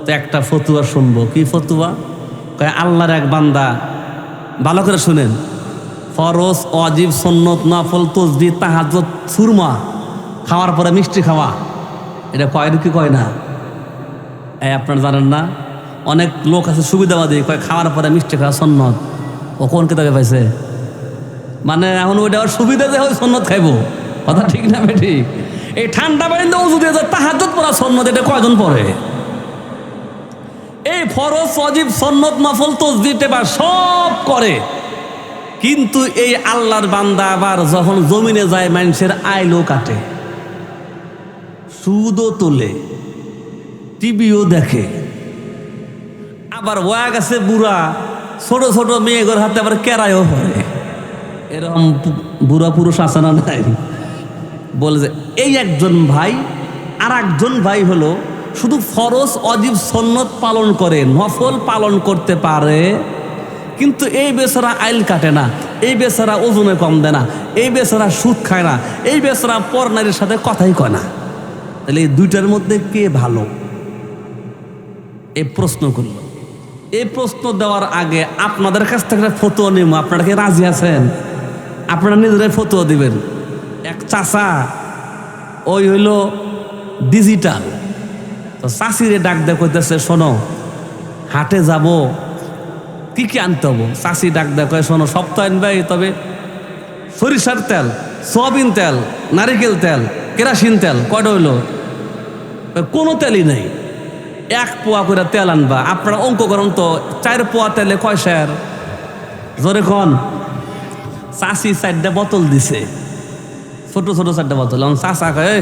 তো একটা ফতুয়া শুনবো। কি ফতুয়া? কয় আল্লাহর এক বান্দা, ভালো করে শুনেন, ফরজ, ওয়াজিব, সুন্নত, নফল, তাসবিহ, তাহাজ্জুদ, সুরমা খাওয়ার পরে মিষ্টি খাওয়া, এটা কয় কি কয় না? এই আপনারা জানেন না? অনেক লোক আছে সুবিধাবাদী, কয় খাওয়ার পরে মিষ্টি খাওয়া সুন্নত। ও কোন কিতাবে পাইছে? মানে এখন ওইটা সুবিধা দেয়, ওই সুন্নত খাইবো। কথা ঠিক না বেঠিক? এই ঠান্ডা বাড়িতে ওযু দিয়ে তাহাজ্জুদ পড়া সুন্নত, এটা কয়জন পড়ে? এই ফরজ, ওয়াজিব, সুন্নত, নফল, তাসবিহ টেবা সব করে, কিন্তু এই আল্লাহর বান্দা আবার যখন জমিনে যায় মানুষের আইলও কাটে, সুদও তোলে, টিভিও দেখে, আবার ওয়া গেছে বুড়া, ছোট ছোট মেয়েগুলোর হাতে আবার কেরাইও পড়ে। এরকম বুড়া পুরুষ আছে না নাই? বলে যে এই একজন ভাই, আর একজন ভাই হলো শুধু ফরজ, ওয়াজিব, সুন্নত পালন করে, নফল পালন করতে পারে, কিন্তু এই বেচারা আইল কাটে না, এই বেচারা ওজনে কম দেয় না, এই বেচারা সুদ খায় না, এই বেচারা পর নারীর সাথে কথাই কয় না। তাহলে এই দুইটার মধ্যে কে ভালো? এই প্রশ্ন করল। এই প্রশ্ন দেওয়ার আগে আপনাদের কাছ থেকে ফতোয়া নিব। আপনারা কি রাজি আছেন? আপনারা নিজেরাই ফতোয়া দিবেন। এক চাচা, ওই হইল ডিজিটাল, তো চাষিরে ডাক দেয়, কইতেছে শোনো হাটে যাব, কি কি আনতে হবো? চাষি ডাক দেয়, কয় শোনো সব তো আনবে, তবে সরিষার তেল, সয়াবিন তেল, নারিকেল তেল, কেরাসিন তেল। কয়টা হইল? কোনো তেলই নেই, 1 পোয়া করে তেল আনবা। আপনারা অঙ্ক করেন তো, 4 পোয়া তেলে কয় শের? জোরে কন। চাষি 4টা বোতল দিছে, ছোট ছোট 4টা বোতল। এখন চাষা কয়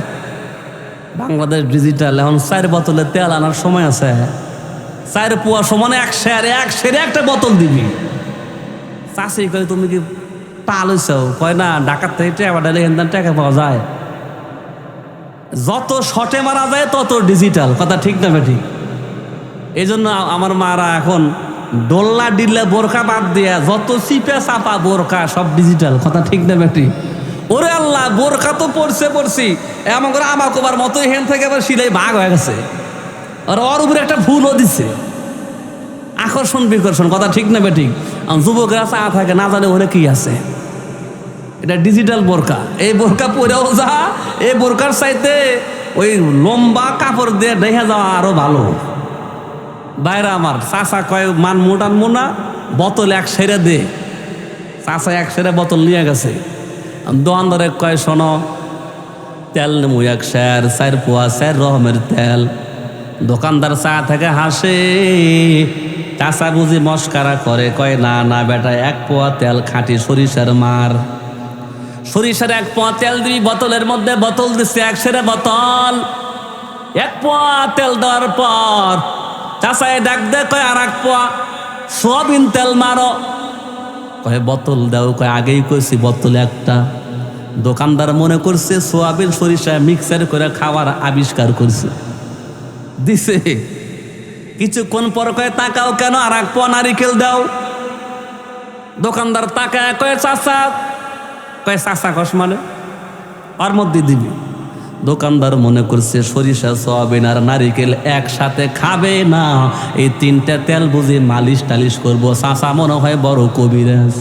বাংলাদেশ ডিজিটাল, এখন 4 বোতলে তেল আনার সময় আছে? 4 পোয়া সমানে 1 শের, 1 শেরে একটা বোতল দিবি। চাষি কয় তুমি কি টাল হইছ? কয় না, ডাকাত থেকে টাকা ডালে হেন টাকা পাওয়া যায়। যত শটে মারা যায় তত ডিজিটাল। কথা ঠিক না বেঠিক? এই জন্য আমার মারা এখন ডোল্লা ডিল্লা বোরকা বাদ দিয়া যত চিপে চাপা বোরকা সব ডিজিটাল। কথা ঠিক না বেঠিক? ওরে আল্লাহ, বোরকা তো পড়ছি এমন করে আমার কোবার মতো হেন থেকে আবার সিলাই ভাগ হয়ে গেছে, আর ওর উপরে একটা ভুলও দিছে, আকর্ষণ বিকর্ষণ। কথা ঠিক না বেঠিক? যুবকরা চা থাকে, না জানে ওরে কি আছে। এটা ডিজিটাল বোরকা। এই বোরকা পরেও যা, এই বোরকার চাইতে ওই লম্বা কাপড় দিয়ে ঢেকে যাওয়া আরো ভালো। বাইরে আমার চাচা কয় মান মোটান মোনা বোতল 1 সেরে দে। চাচা 1 সেরে বোতল নিয়ে গেছে। দোকানদারে কয় শোনো, তেল নেমু 1 সের, 4 পোয়া 4 রকমের তেল। দোকানদার চা থেকে হাসে, চাচা বুঝি মস্কারা করে, কয় না না বেটা, 1 পোয়া তেল খাঁটি সরিষার মার, সরিষার 1 পোয়া তেল দিবি বোতলের মধ্যে। বোতল দিচ্ছে 1 সেরে বোতল। 1 পোয়া তেল দেওয়ার পর চাচায় ডাক দে, কয় আর 1 পোয়া সয়াবিন তেল মারো। কয় বোতল দাও। কয় আগেই কইছি বোতল একটা। দোকানদার মনে করছে সোয়াবিন সরিষা মিক্সার করে খাওয়ার আবিষ্কার করছে, দিছে। কিছুক্ষণ পর কয় তাকাও কেন, আর 1 পোয়া নারিকেল দাও। দোকানদার তাকায়, কয় চাচা। কয় চাচা কস মানে ওর মধ্যে দিবি। দোকানদার মনে করছে সরিষা, সোয়াবিন আর নারিকেল একসাথে খাবে না, এই 3টা তেল বুঝি মালিশ টালিশ করবো। চাচা মনে হয় বড় কবিরাজ,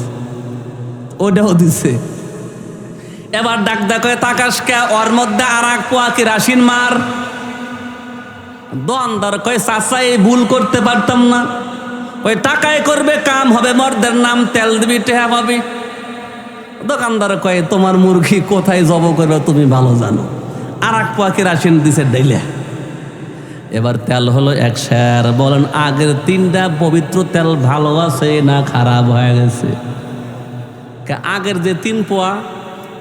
ওটাও দিছে। এবার ডাক দেখে তাকাস কে, ওর মধ্যে আর 1 পোয়া কেরাসিন মার। দোকানদার কয় চাচা এই ভুল করতে পারতাম না, ওই টাকায় করবে কাম হবে, মর্দের নাম তেল দিবি টেহা পাবি। দোকানদার কয় তোমার মুরগি কোথায় জব করবে তুমি ভালো জানো। আর 1 পোয়া কেরাসিন দিছে ডাইলে। এবার তেল হলো 1 সের। বলেন আগের 3টা পবিত্র তেল ভালো আছে না খারাপ হয়ে গেছে? আগের যে 3 পোয়া,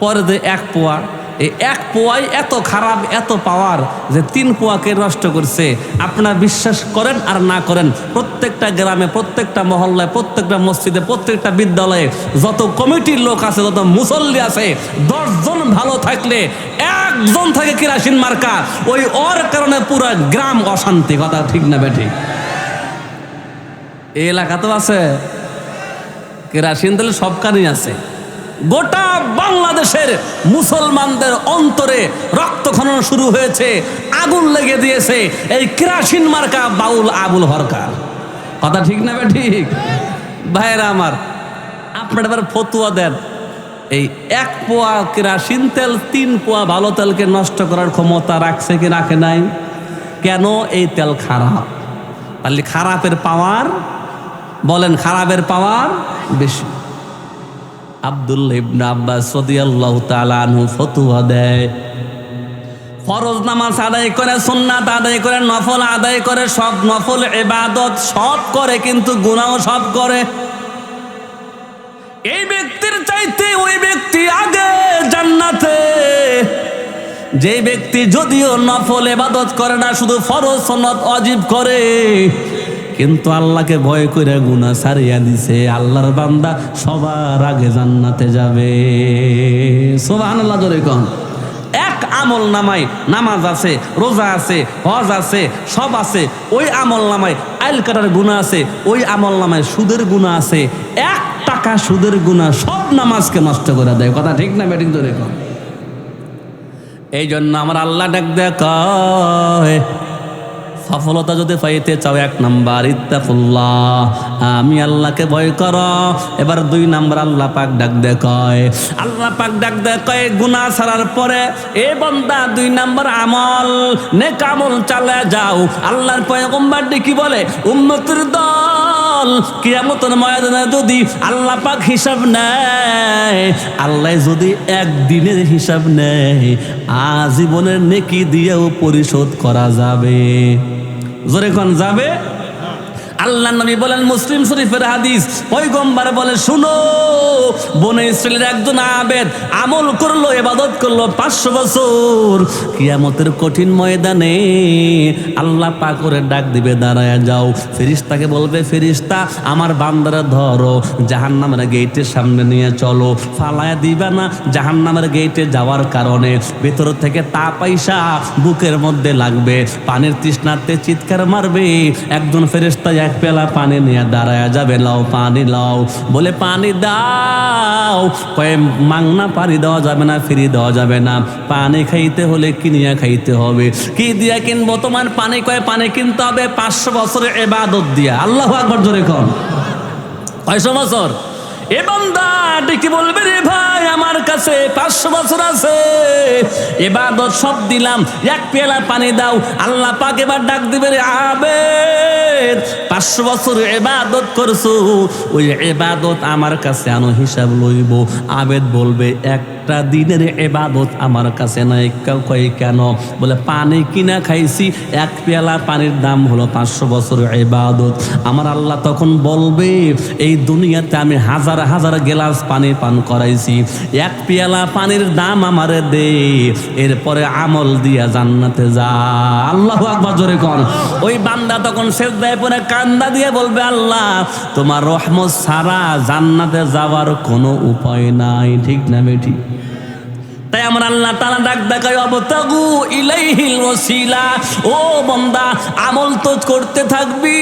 পরে যে 1 পোয়া, এই 1 পোয়াই এত খারাপ, এত পাওয়ার যে 3 পোয়াকে নষ্ট করছে। আপনারা বিশ্বাস করেন আর না করেন, প্রত্যেকটা গ্রামে, প্রত্যেকটা মহল্লায়, প্রত্যেকটা মসজিদে, প্রত্যেকটা বিদ্যালয়ে যত কমিটির লোক আছে, যত মুসল্লি আছে, 10 জন ভালো থাকলে 1 জন থাকে কেরাসিন মার্কা, ওই ওর কারণে পুরো গ্রাম অশান্তি। কথা ঠিক না বেঠিক? এই এলাকা তো আছে কেরাসিন তেল, সব কারণেই আছে। গোটা বাংলাদেশের মুসলমানদের অন্তরে রক্তক্ষরণ শুরু হয়েছে, আগুন লেগে দিয়েছে এই কেরাসিন মার্কা বাউল আবুল হরকার। কথা ঠিক না ঠিক? ভাইয়েরা আমার, আপনারা এবার ফতুয়া দেন, এই 1 পোয়া কেরাসিন তেল 3 পোয়া ভালো তেলকে নষ্ট করার ক্ষমতা রাখছে কি রাখে নাই? কেন? এই তেল খারাপ। তাহলে খারাপের পাওয়ার, বলেন খারাপের পাওয়ার বেশি। আব্দুল্লাহ ইবনে আব্বাস রাদিয়াল্লাহু তাআলা আনহু ফতোয়া দেয়, ফরজ নামাজ আদায় করে, সুন্নাত আদায় করে, নফল আদায় করে, সব নফল ইবাদত সব করে, কিন্তু গুনাহ সব করে। এই ব্যক্তির চাইতে ওই ব্যক্তি আগে জান্নাতে। যে ব্যক্তি যদিও নফল ইবাদত করে না, শুধু ফরজ সুন্নাত ওয়াজিব করে, কিন্তু আল্লাহকে ভয় করে গুনাহ ছাড়িয়া দিছে, আল্লাহর বান্দা সবার আগে জান্নাতে যাবে। সুবহানাল্লাহ জোরে কোন। 1 আমল নামায় নামাজ আছে, রোজা আছে, হজ আছে, সব আছে, ওই আমল নামায় আইল কাটার গুনাহ আছে, ওই আমল নামায় সুদের গুনাহ আছে। 1 টাকা সুদের গুনাহ সব নামাজকে নষ্ট করে দেয়। কথা ঠিক না বেঠিক জোরে কোন? এই জন্য আমার আল্লাহ ডাক দেয়, কয় সফলতা যদি পাইতে চাও 1 নাম্বার ইত্তাকুল্লাহ, আমি আল্লাহকে ভয় করো। এবার 2 নাম্বার আল্লাহ পাক ডাক দেয়, কয় আল্লাহ পাক ডাক দেয়, কয় গুনাহ ছাড়ার পরে এ বান্দা 2 নাম্বার আমল, নেক আমল চালিয়ে যাও। আল্লাহর পয়গম্বর কি বলে? উম্মতের দল কিয়ামতের ময়দানে যদি আল্লাহ পাক হিসাব নেয়, আল্লাহ যদি একদিনের হিসাব নেয়, আজীবনের নেকি দিয়েও পরিশোধ করা যাবে। জোরে কোন যাবে? আল্লাহ নবী বলেন, মুসলিম শরীফের হাদিস, পয়গম্বর বলে, শুনো, বনে ইসরাইলের একজন আবেদ আমল করলো, ইবাদত করলো 500 বছর, কিয়ামতের কঠিন ময়দানে আল্লাহ পাক করে ডাক দিবে, দাঁড়ায় যাও। ফেরেশতাকে বলবে, ফেরেশতা আমার বান্দারা ধরো, জাহান্নামের গেটের সামনে নিয়ে চলো। ফালায়া দিবা না, জাহান্নামের গেটে যাওয়ার কারণে ভেতর থেকে তাপ আইসা বুকের মধ্যে লাগবে, পানির তৃষ্ণার্তে চিৎকার মারবে। একজন ফেরেশতা 1 পেলা পানি নিয়ে দাঁড়ায় যাবে, লাও পানি লাও, বলে পানি দাও। কয়ে মাংনা পানি দেওয়া যাবে না, ফ্রি দেওয়া যাবে না, পানি খাইতে হলে কিনিয়া খাইতে হবে। কি দিয়া কিনবো তোমার পানি? কয়ে পানি কিনতে হবে 500 বছরের ইবাদত দিয়া। আল্লাহু আকবার জোরে কোন। 500 বছর? এ বান্দা ডেকে বলবে, রে ভাই আমার কাছে 500 বছর আছে, ইবাদত সব দিলাম, 1 পেলা পানি দাও। আল্লাহ পাক এবার ডাক দিবে, রে আবেদ 500 বছর ইবাদত করছো, ওই ইবাদত আমার কাছে আনো, হিসাব লইব। আবেদ বলবে, একটা দিনের ইবাদত আমার কাছে নাই। কই কেন? বলে পানি কিনা খাইছি, 1 পেলা পানির দাম হলো 500 বছর ইবাদত। আমার আল্লাহ তখন বলবে, এই দুনিয়াতে আমি হাজার হাজার গ্লাস পানি পান করাইছি, 1 পেয়ালা পানির দাম আমারে দে, এরপরে আমল দিয়া জান্নাতে যা। আল্লাহু আকবার জোরে কোন। ওই বান্দা তখন সিজদায় পড়ে কান্দা দিয়ে বলবে, আল্লাহ তোমার রহমত ছাড়া জান্নাতে যাওয়ার কোনো উপায় নাই। ঠিক না বেঠিক? তাই আমার আল্লাহ তাআলা ডাক দেখায়, অবতাগু ইলাইহিল ওয়াসিলা। ও বান্দা, আমল তো করতে থাকবি,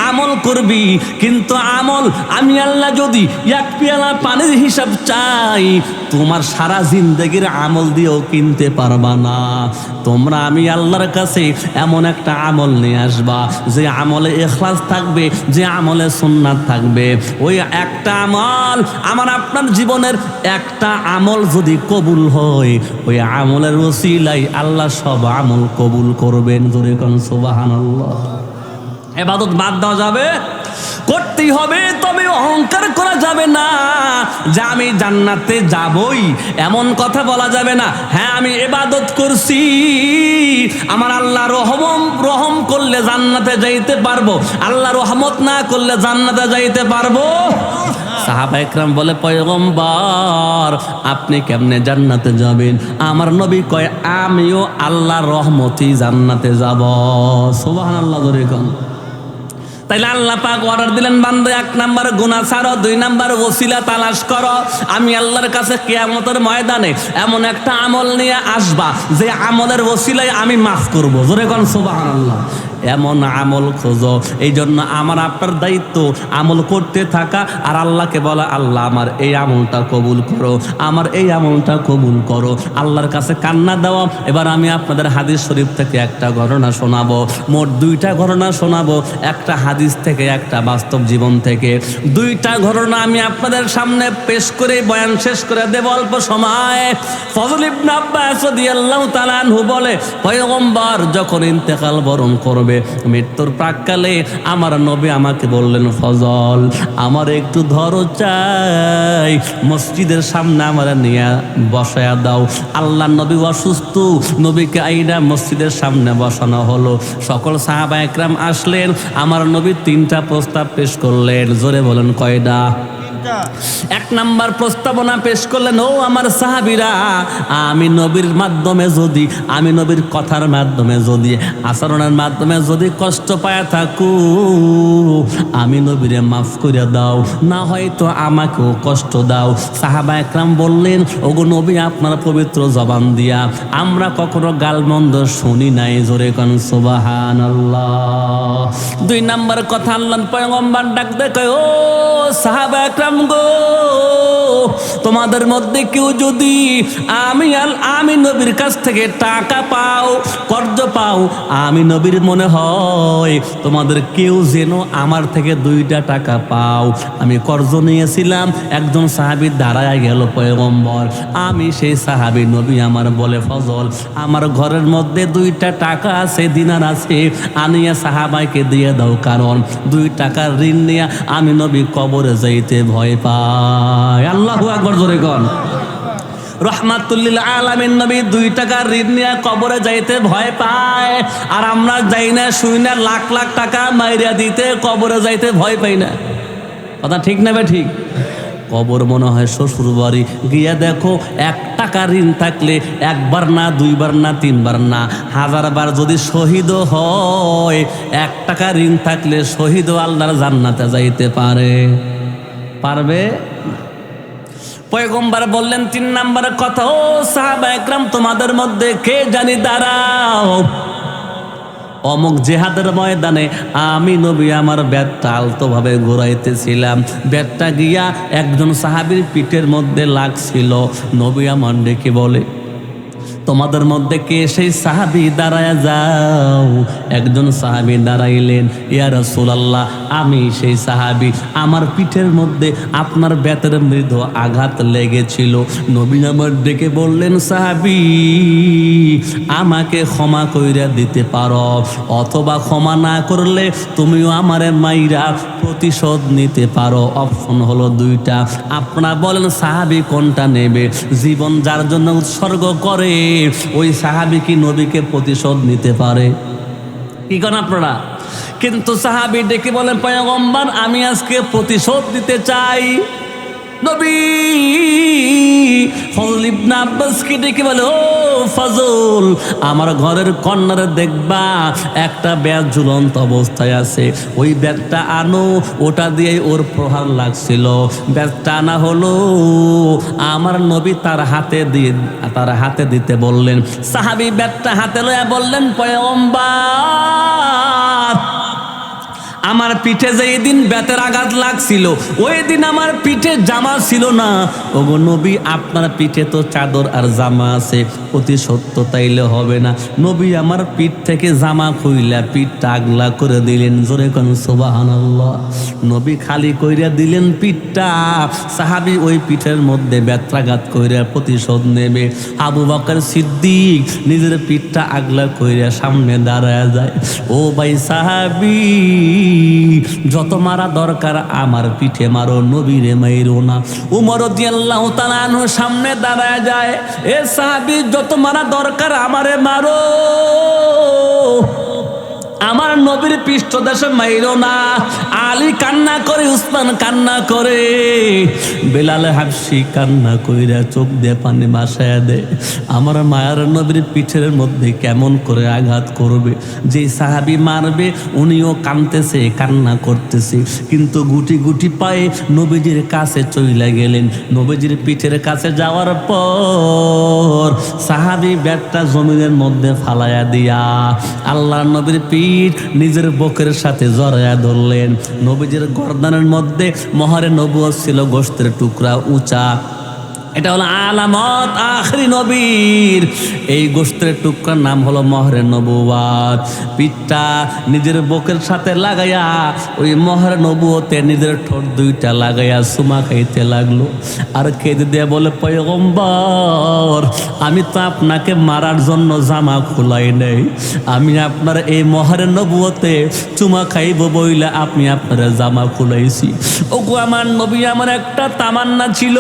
আমল করবি, কিন্তু আমল আমি আল্লাহ যদি 1 পেয়ালা পানির হিসাব চাই, তোমার সারা জিন্দেগির আমল দিয়েও কিনতে পারবা না। তোমরা আমি আল্লাহর কাছে এমন একটা আমল নিয়ে আসবা, যে আমলে ইখলাস থাকবে, যে আমলে সুন্নাত থাকবে। ওই একটা আমল, আমার আপনার জীবনের একটা আমল যদি কবুল হয়, ওই আমলের ওসিলায় আল্লাহ সব আমল কবুল করবেন। জোরে কোন সুবহানাল্লাহ। ইবাদত বাদ দেওয়া যাবে? করতেই হবে, তবে অহংকার করা যাবে না যে আমি জান্নাতে যাবই, এমন কথা বলা যাবে না। হ্যাঁ, আমি ইবাদত করছি, আমার আল্লাহ রহম করলে জান্নাতে যাইতে পারবো, আল্লাহ রহমত না করলে জান্নাতে যাইতে পারবো? সাহাবা একরাম বলে, পয়গম্বর আপনি কেমনে জান্নাতে যাবেন? আমার নবী কয়, আমিও আল্লাহর রহমতেই জান্নাতে যাব। সুবহানাল্লাহ ধরে কোন। তাইলে আল্লাহ পাক অর্ডার দিলেন, বান্দা 1 নাম্বার গুনাহ ছাড়ো, 2 নাম্বার ওসিলা তালাশ করো। আমি আল্লাহর কাছে কিয়ামতের ময়দানে এমন একটা আমল নিয়ে আসবা যে আমলের ওসিলায় আমি মাফ করব। জোরে কোন সুবহানাল্লাহ। এমন আমল খোঁজো। এই জন্য আমার আপনার দায়িত্ব আমল করতে থাকা, আর আল্লাহকে বলা, আল্লাহ আমার এই আমলটা কবুল করো, আমার এই আমলটা কবুল করো, আল্লাহর কাছে কান্না দেওয়া। এবার আমি আপনাদের হাদিস শরীফ থেকে একটা ঘটনা শোনাবো, মোট 2টা ঘটনা শোনাবো, একটা হাদিস থেকে, একটা বাস্তব জীবন থেকে। 2টা ঘটনা আমি আপনাদের সামনে পেশ করে বয়ান শেষ করে দেব অল্প সময়। ফজল ইবনে আব্বাস রাদিয়াল্লাহু তাআলা আনহু বলে, পয়গম্বর যখন ইন্তেকাল বরণ করবে, মৃত্যুর প্রাককালে আমার নবী আমাকে বললেন, ফজল আমার একটু ধরো চাই, মসজিদের সামনে আমার নিয়ে বসায়া দাও। আল্লাহ নবী অসুস্থ, নবীকে আইনা মসজিদের সামনে বসানো হলো। সকল সাহাবা একরাম আসলেন, আমার নবী 3টা প্রস্তাব পেশ করলেন। জোরে বলেন কয়টা? 1 নাম্বার প্রস্তাবনা পেশ করলেন, ও আমার সাহাবীরা, আমি নবীর মাধ্যমে যদি, আমি নবীর কথার মাধ্যমে যদি, আচরণের মাধ্যমে যদি কষ্ট পায় থাকু, আমি নবীরে মাফ করে দাও, না হয়তো আমাকেও কষ্ট দাও। সাহাবা একরাম বললেন, ওগো নবী, আপনার পবিত্র জবান দিয়া আমরা কখনো গালমন্দ শুনি নাই। জোরে কোন সুবহানাল্লাহ। 2 নাম্বার কথা আল্লাহর পয়গম্বর ডাক দেখে, ও সাহাবা একরাম গো, তোমাদের মধ্যে কেউ যদি আমি নবীর কাছ থেকে টাকা পাও, কর্জ পাও, আমি নবীর মনে হয় তোমাদের কেউ যেন আমার থেকে 2টা টাকা পাও। আমি কর্জ নিয়েছিলাম, একজন সাহাবী দাঁড়ায় গেল, পয়গম্বর আমি সেই সাহাবী। নবী আমার বলে, ফজল আমার ঘরের মধ্যে 2টা টাকা আছে, দিনার আছে, আনিয়া সাহাবাইকে দিয়ে দাও, কারণ 2 টাকার ঋণ নিয়ে আমি নবী কবরে যাইতে ভয় পাই। আল্লাহু আকবার জোরে কোন। রহমাতুল্লিল আলামিন নবী 2 টাকার ঋণ নিয়ে কবরে যাইতে ভয় পায়, আর আমরা যাই না, শুই না, লাখ লাখ টাকা মাইরা দিতে কবরে যাইতে ভয় পাই না। কথা ঠিক না? ঠিক। কবর মনে হয় শ্বশুর বাড়ি। গিয়া দেখো 1 টাকা ঋণ থাকলে 1 বার না, 2 বার না, 3 বার না, 1000 বার যদি শহীদ হয়, 1 টাকা ঋণ থাকলে শহীদ আল্লাহর জান্নাতে যাইতে পারবে? পয়গম্বর বললেন 3 নাম্বারের কথা, ও সাহাবা একরাম, তোমাদের মধ্যে কে জানি দাঁড়াও, অমুক জেহাদের ময়দানে আমি নবী আমার ব্যাটটা আলতোভাবে ঘোরাইতেছিলাম, ব্যাটটা গিয়া একজন সাহাবীর পিঠের মধ্যে লাগছিল। নবী আমার ডেকে বলে, তোমাদের মধ্যে কে সেই সাহাবী? দাঁড়ায়া যাও। একজন সাহাবী দাঁড়াইলেন, ইয়া রাসূলুল্লাহ আমি সেই সাহাবী, আমার পিঠের মধ্যে আপনার বেতের মৃদু আঘাত লেগেছিল। নবী আমার ডেকে বললেন, সাহাবী আমাকে ক্ষমা কইরা দিতে পারো, অথবা ক্ষমা না করলে তুমিও আমারে মাইরা প্রতিশোধ নিতে পারো। অপশন হলো 2টা, আপনারা বলেন সাহাবী কোনটা নেবে? জীবন যার জন্য উৎসর্গ করে ওই সাহাবী কি নবীকে প্রতিশোধ নিতে পারে? কি করেন আপনারা? কিন্তু সাহাবী ডেকে বলেন, পয়গম্বর আমি আজকে প্রতিশোধ দিতে চাই। নবী ফজল ইবনে আব্বাসকে ডেকে বলে, ও ফজল আমার ঘরের কর্নারে দেখবা একটা ব্যাগ ঝুলন্ত অবস্থায় আছে, ওই ব্যাগটা আনো, ওটা দিয়ে ওর প্রহার লাগছিল। ব্যাগটা আনা হলো, আমার নবী তার হাতে দিতে বললেন। সাহাবী ব্যাগটা হাতে লইয়া বললেন, পয়গম্বর আমার পিঠে যেই দিন বেতের আঘাত লাগছিল ওই দিন আমার পিঠে জামা ছিল না। ওগো নবী, আপনার পিঠে তো চাদর আর জামা আছে, অতি সত্য তাইলে হবে না। নবী আমার পিঠ থেকে জামা খুইলা পিঠটা আগলা করে দিলেন। জোরে কোন সুবহানাল্লাহ। নবী খালি কইরা দিলেন পিঠটা, সাহাবী ওই পিঠের মধ্যে বেত্রাঘাত কইরা প্রতিশোধ নেবে। আবু বকর সিদ্দিক নিজের পিঠটা আগলা কইরা সামনে দাঁড়ায় যায়। ও ভাই সাহাবী, যত মারা দরকার আমার পিঠে মারো, নবীরে মাইরো না। উমর রাদিয়াল্লাহু তাআলা আনহু সামনে দাঁড়ায় যায়। এ সাহাবী, যত মারা দরকার আমারে মারো, আমার নবীর পৃষ্ঠদেশে মাইরো না। আলী কান্না করে, উসমান কান্না করে, বেলাল হাবশি কান্না কইরা চোখ দিয়ে পানি ভাসায়া দেয়। আমার মায়ার নবীর পিঠের মধ্যে কেমন করে আঘাত করবে। যে সাহাবী মারবে উনিও কাঁদতেছে, কান্না করতেছে, কিন্তু গুটি গুটি পায়ে নবীজির কাছে চইলা গেলেন। নবীজির পিঠের কাছে যাওয়ার পর সাহাবী ব্যাটটা জমিনের মধ্যে ফালাইয়া দিয়া আল্লাহর নবীর পিঠ নিজের বুকের সাথে জড়ায়া ধরলেন। নবীজির গর্দানের মধ্যে মহরে নবুয়ত ছিল, গোশতের টুকরা উঁচা। এটা হলো আলামত আখরি নবীর। এই গোশতের টুকরার নাম হলো মহরে নবুয়ত। পিঠটা নিজের বুকের সাথে লাগাইয়া ওই মহরে নবুয়তে নিজের ঠোঁট দুইটা লাগাইয়া সুমা খাইতে লাগলো। আর খেতে দিয়ে বলে, পয়গম্বর, আমি তো আপনাকে মারার জন্য জামা খোলাই নাই, আমি আপনার এই মহরে নবুয়তে চুমা খাইব বইলা আপনি আপনার জামা খুলাইছি। ওগো আমার নবী, আমার একটা তামান্না ছিল,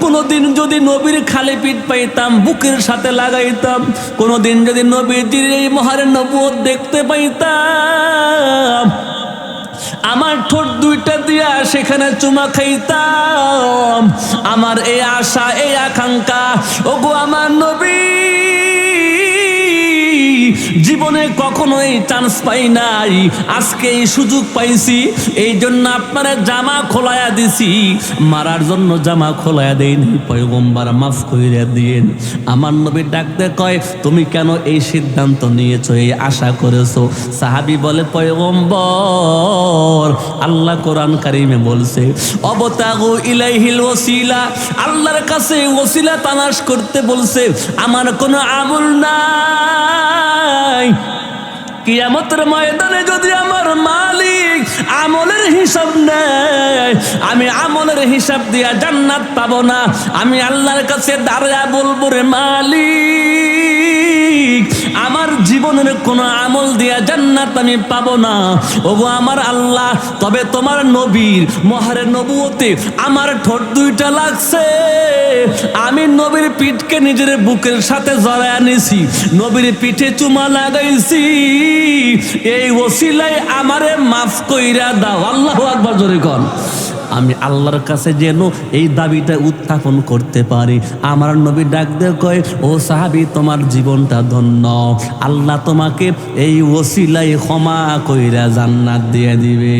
কোনোদিন যদি নবীর খালি পিঠ পাইতাম বুকের সাথে লাগাইতাম, কোনোদিন যদি নবীজির এই মহরে নবুয়ত দেখতে পাইতাম, আমার ঠোঁট দুইটা দিয়া সেখানে চুমা খাইতাম। আমার এই আশা, এই আকাঙ্ক্ষা, ওগো আমার নবী, জীবনে কখনো এই চান্স পাই নাই, আজকে এই সুযোগ পাইছি, এই জন্য আপনারা জামা খোলায়া দিছি, মারার জন্য জামা খোলায়া দেয়নি। পয়গম্বর মাফ কইরা দিয়েন। আমার নবী ডাকতে কয়, তুমি কেন এই সিদ্ধান্ত নিয়েছো, এই আশা করেছো? সাহাবী বলে, পয়গম্বর, আল্লাহ কোরআন কারিমে বলছে, অবতাগু ইলাইহিল ওসিলা, আল্লাহর কাছে ওসিলা তালাশ করতে বলছে। আমার কোনো আমল নাই, কিয়ামতের ময়দানে যদি আমার মালিক আমলের হিসাব নেয়, আমি আমলের হিসাব দিয়া জান্নাত পাবো না। আমি আল্লাহর কাছে দাঁড়ায়া বলবো, রে মালিক, আমার জীবনের কোনো আমল দিয়া জান্নাত আমি পাবো না। ওগো আমার আল্লাহ, তবে তোমার নবীর মহরে নবুয়তে আমার ঠোঁট দুইটা লাগছে, আমি নবীর পিঠকে নিজের বুকের সাথে জড়ায়া নিছি, নবীর পিঠে চুমা লাগাইছি, এই ওসিলায় আমারে মাফ কইরা দাও। আল্লাহু আকবার, জোরে কোন। আমি আল্লাহর কাছে যেন এই দাবিটা উত্থাপন করতে পারি। আমার নবী ডাক দিয়ে কয়, ও সাহাবী, তোমার জীবনটা ধন্য, আল্লাহ তোমাকে এই ওসিলায় ক্ষমা কইরা জান্নাত দিয়ে দিবে।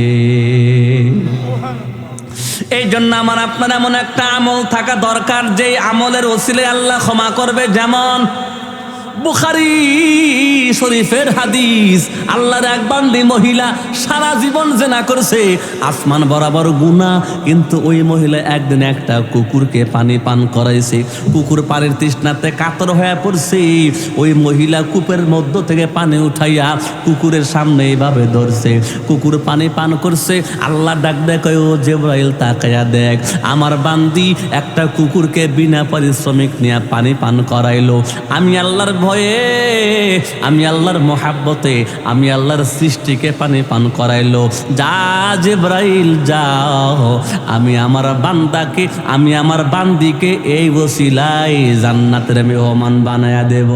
এই জন্য আমার আপনার এমন একটা আমল থাকা দরকার, যে আমলের ওসিলায় আল্লাহ ক্ষমা করবে। যেমন বুখারী শরীফের হাদিস, আল্লাহর এক বান্দি মহিলা সারা জীবন জেনা করছে, আসমান বরাবর গুনাহ, কিন্তু ওই মহিলা একদিন একটা কুকুরকে পানি পান করাইছে। কুকুর পানির তৃষ্ণাতে কাতর হয়ে পড়ছে, ওই মহিলা কূপের মধ্য থেকে পানি উঠাইয়া কুকুরের সামনে এইভাবে ধরছে, কুকুর পানি পান করছে। আল্লাহ ডাক দেয়, ও জিবরাইল, তাকায়া দেখ, আমার বান্দি একটা কুকুরকে বিনা পারিশ্রমিক নিয়ে পানি পান করাইলো। আমি আল্লাহর ভয়ে, আমি আল্লাহর মোহাব্বতে, আমি আল্লাহর সৃষ্টিকে পানি পান করাইলো। যা জিবরাইল যাও, আমি আমার বান্দাকে, আমি আমার বান্দিকে এই ওসিলায় জান্নাতের মেহমান বানায়া দেব।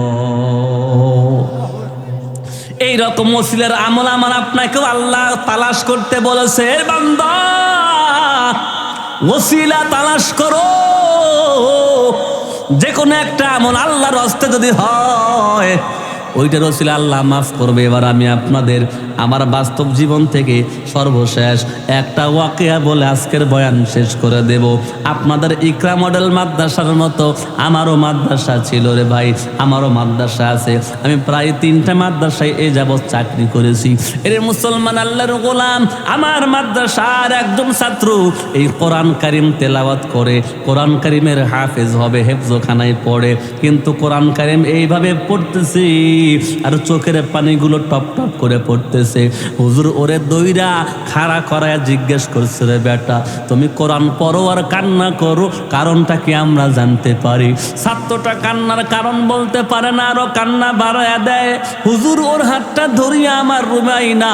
এই রকম ওসিলার আমল আমার আপনাকেও আল্লাহ তালাশ করতে বলেছে। বান্দা, ওসিলা তালাশ করো, যে কোনো একটা আমল আল্লাহর হস্তে যদি হয়, ওইটার ওসিলা আল্লাহ মাফ করবে। এবার আমি আপনাদের আমার বাস্তব জীবন থেকে সর্বশেষ একটা ওয়াকিয়া বলে আজকের বয়ান শেষ করে দেব। আপনাদের ইকরা মডেল মাদ্রাসার মতো আমারও মাদ্রাসা ছিল রে ভাই, আমারও মাদ্রাসা আছে। আমি প্রায় 3টা মাদ্রাসায় এই যাবৎ চাকরি করেছি। এর মুসলমান আল্লাহর গোলাম, আমার মাদ্রাসার একজন ছাত্র এই কোরআন কারিম তেলাওয়াত করে কোরআন কারিমের হাফেজ হবে, হেফজখানায় পড়ে, কিন্তু কোরআন কারিম এইভাবে পড়তেছে আর চোখের পানিগুলো টপ টপ করে পড়তেছে। হুজুর ওরে দইরা খাড়া করায় জিজ্ঞেস করছে, রে বেটা তুমি কোরআন পড়ো আর কান্না করো, কারণটা কি আমরা জানতে পারি? ছাত্রটা কান্নার কারণ বলতে পারে না, আরো কান্না বাড়ায় দেয়। হুজুর ওর হাতটা ধরিয়া আমার রুমাই না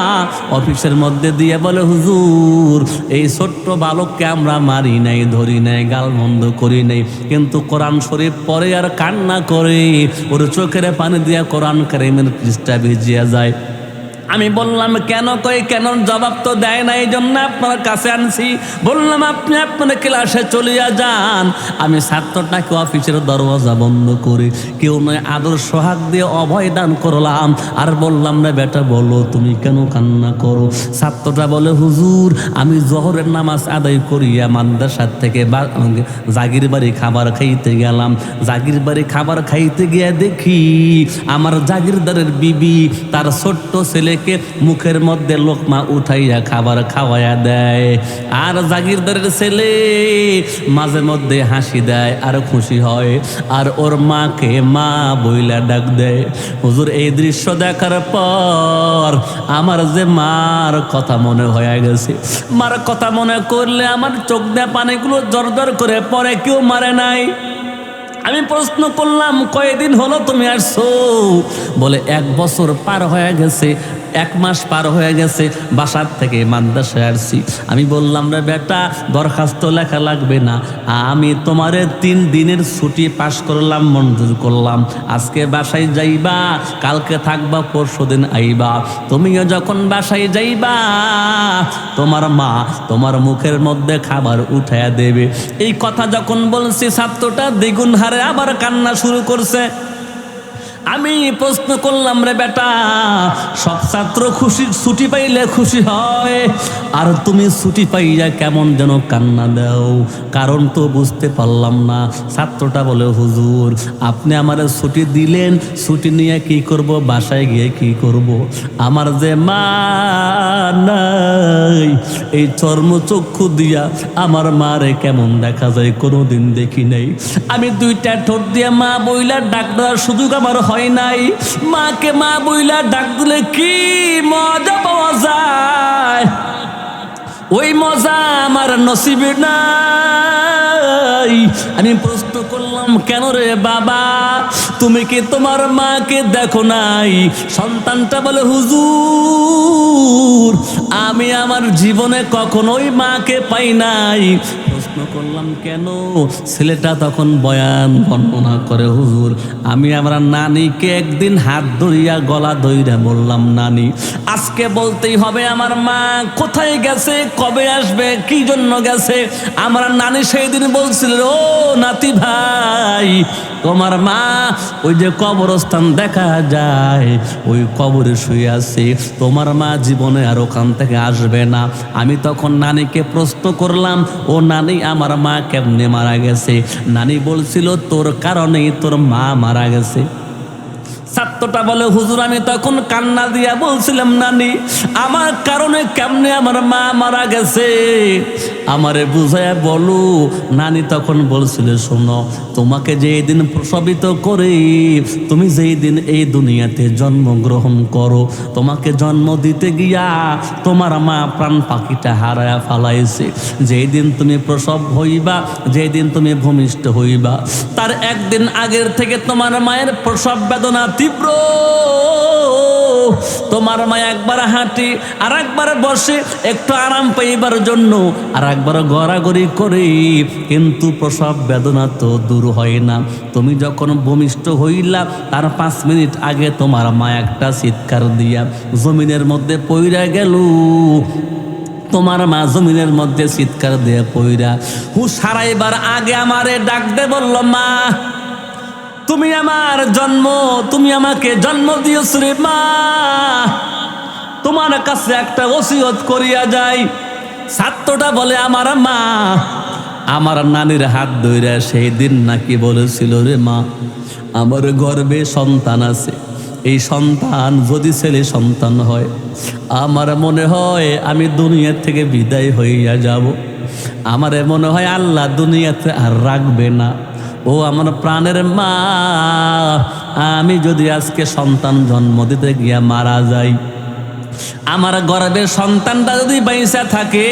অফিসের মধ্যে দিয়ে বলে, হুজুর এই ছোট্ট বালককে আমরা মারি নাই, ধরি নাই, গাল বন্ধ করি নাই, কিন্তু কোরআন শরীফ পড়ে আর কান্না করে, ওর চোখের পানি দিয়া কোরআন কারিমের পৃষ্ঠা ভিজিয়া যায়। আমি বললাম কেন? কই কেন? জবাব তো দেয় না, এই জন্য আপনার কাছে আনছি। বললাম আপনি আপনার ক্লাসে চলিয়া যান। আমি ছাত্রটাকে অফিসের দরওয়াজা বন্ধ করে কেউ নয় আদর সোহাগ দিয়ে অভয় দান করলাম আর বললাম, না বেটা বলো তুমি কেন কান্না করো? ছাত্রটা বলে, হুজুর আমি জোহরের নামাজ আদায় করিয়া মাদ্রাসার থেকে জাগির বাড়ি খাবার খাইতে গেলাম। জাগির বাড়ি খাবার খাইতে গিয়ে দেখি আমার জাগিরদারের বিবি তার ছোট্ট ছেলেকে মুখের মধ্যে লোকমা উঠাইয়া খাবার খাওয়াইয়া দেয়, আর জাগিরদারের ছেলে মাঝে মধ্যে হাসি দেয় আর খুশি হয়, আর ওর মাকে মা বইলা ডাক দেয়। হুজুর এই দৃশ্য দেখার পর আমার যে মার কথা মনে হয়ে গেছে। মার কথা মনে করলে আমার চোখ দিয়ে পানিগুলো জর করে পরে। কেউ মারে নাই। আমি প্রশ্ন করলাম, কয়দিন হলো তুমি আসছো? বলে 1 বছর পার হয়ে গেছে, 1 মাস পার হয়ে গেছে, বাসার থেকে মাদ্রাসায় আসছি। আমি বললাম, রে বেটা দরখাস্ত লেখা লাগবে না, আমি তোমারে 3 দিনের ছুটি পাস করলাম, মঞ্জুর করলাম। আজকে বাসায় যাইবা, কালকে থাকবা, পরশুদিন আইবা। তুমিও যখন বাসায় যাইবা তোমার মা তোমার মুখের মধ্যে খাবার উঠাইয়া দেবে। এই কথা যখন বলছি ছাত্রটা দ্বিগুণ হারে আবার কান্না শুরু করছে। আমি প্রশ্ন করলাম, রে বেটা সব ছাত্র খুশি ছুটি পাইলে খুশি হয়, আর তুমি ছুটি পাইয়া কেমন যেন কান্না দাও, কারণ তো বুঝতে পারলাম না। ছাত্রটা বলে, হুজুর আপনি আমার ছুটি দিলেন, ছুটি নিয়ে কি করব, বাসায় গিয়ে কি করব? আমার যে মা নাই, এই চর্মচক্ষু দিয়া আমার মারে কেমন দেখা যায় কোনোদিন দেখি নাই। আমি 2টা ঠোঁট দিয়া মা বইলা ডাক দেওয়ার সুযোগ আমার হয় নাই। মাকে মা বইলা ডাক দিলে কি মজা পাওয়া যায়, ওই মজা আমার নসিবে নাই। আমি প্রশ্ন করলাম, কেন রে বাবা তুমি কি তোমার মাকে দেখো নাই? সন্তানটা বলে, হুজুর আমি আমার জীবনে কখনোই মাকে পাই নাই। প্রশ্ন করলাম কেন? ছেলেটা তখন বয়ান বর্ণনা করে, হুজুর আমি আমার নানিকে একদিন হাত ধরিয়া গলা ধইরা বললাম, নানি আজকে বলতেই হবে আমার মা কোথায় গেছে, কবে আসবে, কি জন্য গেছে। আমার নানি সেই দিন বলছিল, ও নাতি ভাই তোমার মা ওই যে কবরস্থান দেখা যায় ওই কবরে শুয়ে আছে, তোমার মা জীবনে আর ওখান থেকে আসবে না। আমি তখন নানিকে প্রশ্ন করলাম, ও নানি আমার মা কেমনে মারা গেছে? নানি বলছিল, তোর কারণেই তোর মা মারা গেছে। ছাত্রটা বলে, হুজুর আমি তখন কান্না দিয়া বলছিলাম, নানি আমার কারণে কেমনে আমার মা মারা গেছে, আমারে বুঝায় বলো। নানি তখন বলছিল, শোনো তোমাকে যেই দিন প্রসবিত করে তুমি যেই দিন এই দুনিয়াতে জন্মগ্রহণ করো, তোমাকে জন্ম দিতে গিয়া তোমার মা প্রাণ পাখিটা হারায়া ফালাইছে। যেই দিন তুমি প্রসব হইবা, যেই দিন তুমি ভূমিষ্ঠ হইবা, তার একদিন আগের থেকে তোমার মায়ের প্রসব বেদনা তীব্র। তোমার মা একবার হাঁটি আর একবার বসে একটু আরাম পাইবার জন্য, আর একবার গড়াগড়ি করে, কিন্তু প্রসব বেদনা তো দূর হয় না। তুমি যখন ভূমিষ্ঠ হইলা তার 5 মিনিট আগে তোমার মা একটা চিৎকার দিয়া জমিনের মধ্যে পইরা গেল। তোমার মা জমিনের মধ্যে চিৎকার দিয়ে পইরা হুঁশ হারাইবার আগে আমারে ডাক দে বলল, মা তুমি আমার জন্ম, তুমি আমাকে জন্ম দিয়েছ রে মা। তোমার কাছে একটা ওসিয়ত করিয়া যাই। ছাত্রটা বলে, আমার মা আমার নানির হাত ধইরা সেই দিন নাকি বলেছিল, রে মা, আমার গর্ভে সন্তান আছে, এই সন্তান যদি ছেলে সন্তান হয়, আমার মনে হয় আমি দুনিয়া থেকে বিদায় হইয়া যাব। আমারে মনে হয় আল্লাহ দুনিয়াতে আর রাখবে না। ও আমার প্রাণের মা, আমি যদি আজকে সন্তান জন্ম দিতে গিয়া মারা যাই, আমার গর্ভের সন্তানটা যদি বাইসা থাকে,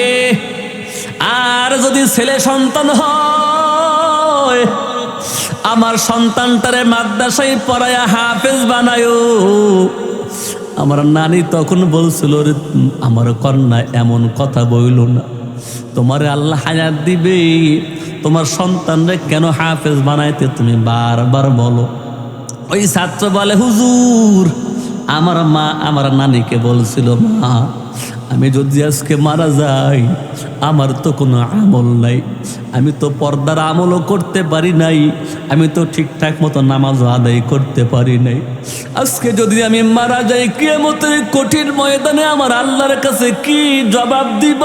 আর যদি ছেলে সন্তান হয়, আমার সন্তানটারে মাদ্রাসায় পড়ায়া হাফেজ বানায়ো। আমার নানি তখন বলছিল, রে আমার কন্যা এমন কথা বইল না, তোমারে আল্লাহ হায়াত দিবে, তোমার সন্তানরে কেন হাফেজ বানাইতে তুমি বারবার বলো। ওই ছাত্র বলে, হুজুর, আমার মা আমার নানিকে বলছিল, মা আমি যদি আজকে মারা যাই, আমার তো কোনো আমল নাই, আমি তো পর্দার আমলও করতে পারি নাই, আমি তো ঠিকঠাক মতো নামাজও আদায় করতে পারি নাই। আজকে যদি আমি মারা যাই, কিয়ামতের কঠিন ময়দানে আমার আল্লাহর কাছে কি জবাব দিব?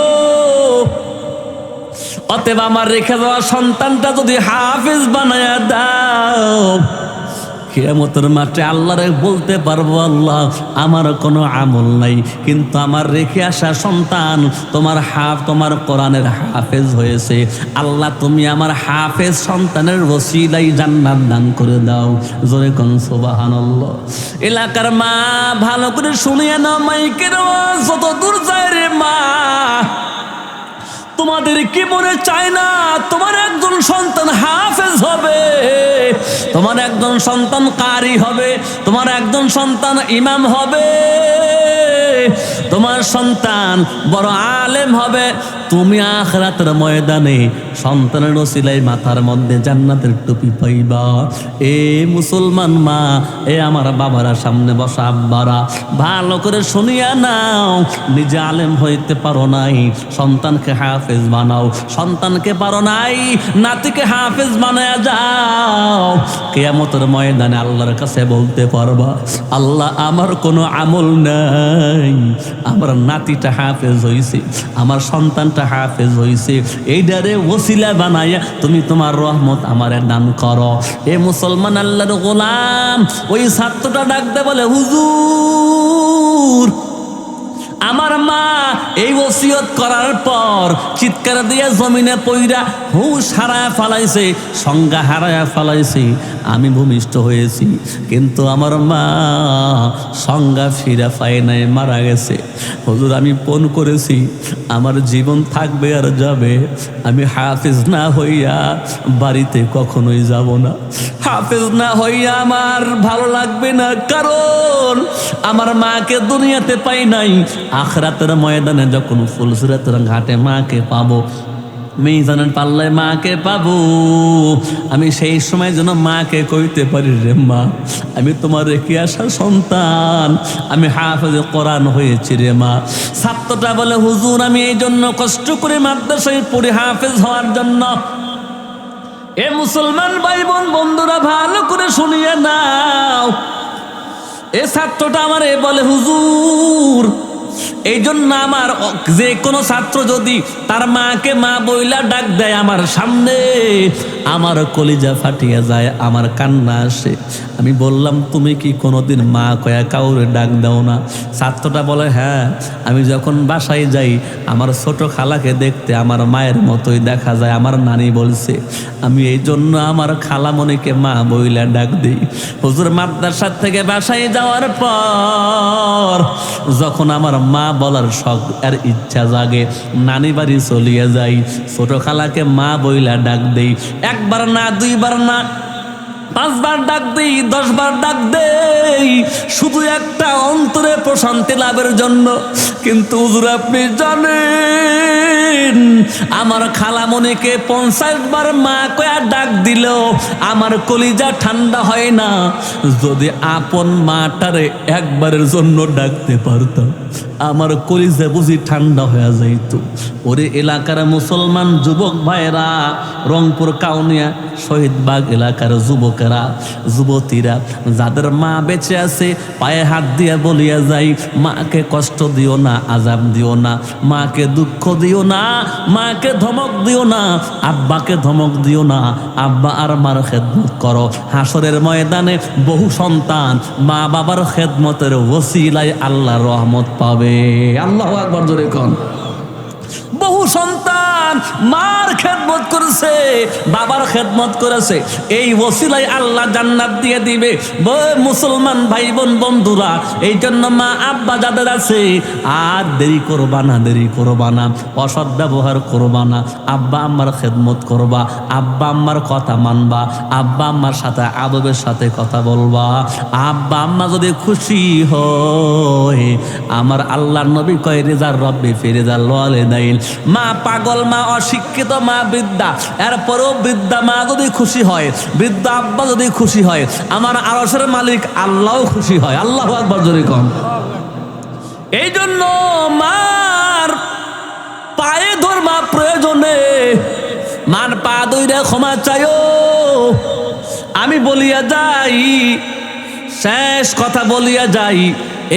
অতএব আমার রেখে যাওয়া সন্তানটা যদি হাফেজ বানায়া দাও, কিয়ামতের মাঠে আল্লাহরে বলতে পারবো, আল্লাহ আমার কোনো আমল নাই, কিন্তু আমার রেখে আসা সন্তান তোমার কোরআনের হাফেজ হয়েছে। আল্লাহ তুমি আমার হাফেজ সন্তানের ওসিলাই জান্নাত দান করে দাও। জোরে কোন সুবহানাল্লাহ। এলাকার মা ভালো করে শুনিয়ে নাও, মাইকের আওয়াজ যত দূর যায় রে মা, তোমাদের কি মনে চায় না তোমার একজন সন্তান হাফেজ হবে, তোমার একজন সন্তান কারি হবে, তোমার একজন সন্তান ইমাম হবে, তোমার সন্তান বড় আলেম হবে? তুমি আখিরাতের ময়দানে সন্তানের ওসিলায় মাথার মধ্যে জান্নাতের টুপি পাইবা। এ মুসলমান মা, এ আমার বাবারা, সামনে বসা আব্বারা, ভালো করে শুনিয়া নাও, নিজে আলেম হইতে পারো নাই, সন্তানকে হাফেজ বানাও। সন্তানকে পারো নাই, নাতিকে হাফেজ বানায়া যাও। কিয়ামতের ময়দানে আল্লাহর কাছে বলতে পারবা, আল্লাহ আমার কোনো আমল নাই, আমার নাতিটা হাফেজ হইছে, আমার সন্তানটা হাফেজ হইছে, এইটারে ওসিলা বানাইয়া তুমি তোমার রহমত আমারে দান করো। এ মুসলমান আল্লাহর গোলাম, ওই ছাত্রটা ডাকতে বলে, হুজুর, আমার মা এই ওসিয়ত করার পর চিৎকার দিয়ে জমিনে পইরা হুঁশ হারায় ফালাইছে, সংজ্ঞা হারায় ফালাইছে, আমি ভূমিষ্ঠ হয়েছি, কিন্তু আমার মা সংজ্ঞা ফিরা পায় নাই, মারা গেছে। হুজুর, আমি ফোন করেছি, আমার জীবন থাকবে আর যাবে, আমি হাফেজ না হইয়া বাড়িতে কখনোই যাব না। হাফেজ না হইয়া আমার ভালো লাগবে না, কারণ আমার মাকে দুনিয়াতে পাই নাই, আখিরাতের ময়দানে যখন ফুলসিরাতের ঘাটে মাকে পাবো, মিজানের পাল্লায় মাকে পাবো, আমি সেই সময় যেন মাকে কইতে পারি, রে মা, আমি তোমার রেখে আসা সন্তান, আমি হাফেজে কোরআন হয়েছি রে মা। ছাত্রটা বলে, হুজুর, আমি এই জন্য কষ্ট করে মাদ্রাসায় পড়ি হাফেজ হওয়ার জন্য। এ মুসলমান ভাই বোন বন্ধুরা, ভালো করে শুনিয়ে নাও, এ ছাত্রটা আমারে বলে, হুজুর, এই জন্য আমার যে কোনো ছাত্র যদি তার মাকে মা বইলা ডাক দেয় আমার সামনে, আমার কলিজা ফাটিয়া যায়, আমার কান্না আসে। আমি বললাম, তুমি কি কোনোদিন মা কয়া কাউরে ডাক দাও না? ছাত্রটা বলে, হ্যাঁ, আমি যখন বাসায় যাই আমার ছোট খালাকে দেখতে আমার মায়ের মতোই দেখা যায়, আমার নানি বলছে, আমি এই জন্য আমার খালামণিকে মা বইলা ডাক দিই। হুজুর, মাদ্রাসা থেকে বাসায় যাওয়ার পর যখন আমার মা বলার শখ আর ইচ্ছা জাগে, নানি বাড়ি চলিয়ে যাই, ছোট খালাকে মা বইলা ডাক দেই। একবার না, দুইবার না, 5 বার ডাক দেই, 10 বার ডাক দেই, শুধু একটা অন্তরে প্রশান্তি লাভের জন্য। কিন্তু হুজুর, আপনি জানেন, আমার খালামণিকে 50 বার মা কয়া ডাক দিল আমার কলিজা ঠান্ডা হয় না। যদি আপন মাটারে একবারের জন্য ডাকতে পারতাম, আমার কলিজা বুঝি ঠান্ডা হয়ে যাইত। ওরে এলাকার মুসলমান যুবক ভাইরা, রংপুর কাউনিয়া শহীদবাগ এলাকার যুবকেরা যুবতীরা, যাদের মা বেঁচে আছে পায়ে হাত দিয়ে বলিয়া যাই, মাকে কষ্ট দিও না, আযাব দিও না, মাকে দুঃখ দিও না, মাকে ধমক দিও না, আব্বাকে ধমক দিও না। আব্বা আর মার খেদমত করো। হাসরের ময়দানে বহু সন্তান মা বাবার খেদমতের ওসিলায় আল্লাহর রহমত পাবে। আল্লাহু আকবার জোরে কোন। বহু সন্তান মার খেদমত করেছে, বাবার খেদমত করেছে, এই ওসিলায় আল্লাহ জান্নাত দিয়ে দিবে। মুসলমান ভাই বোন বন্ধুরা, এই জন্য মা আব্বা যাদের আছে আর দেরি করবা না, দেরি করবা না, অসৎ ব্যবহার করবা না। আব্বা আম্মার খেদমত করবা, আব্বা আম্মার কথা মানবা, আব্বা আম্মার সাথে আদবের সাথে কথা বলবা। আব্বা আম্মা যদি খুশি হয়, আমার আল্লাহর নবী কয় রিজার রব্বি ফি রিজাল ওয়ালিদাইন। মা পাগল, মা অশিক্ষিত, মা বৃদ্ধা, এরপরেও বৃদ্ধা মা যদি খুশি হয়, বৃদ্ধা আব্বা যদি খুশি হয়, আমার আরশের মালিক আল্লাহও খুশি হয়। আল্লাহু আকবার জোরে কোন। এই জন্য মার পায়ে ধরবা প্রয়োজনে, মার পা ধইরা ক্ষমা চাইও। আমি বলিয়া যাই, শেষ কথা বলিয়া যাই,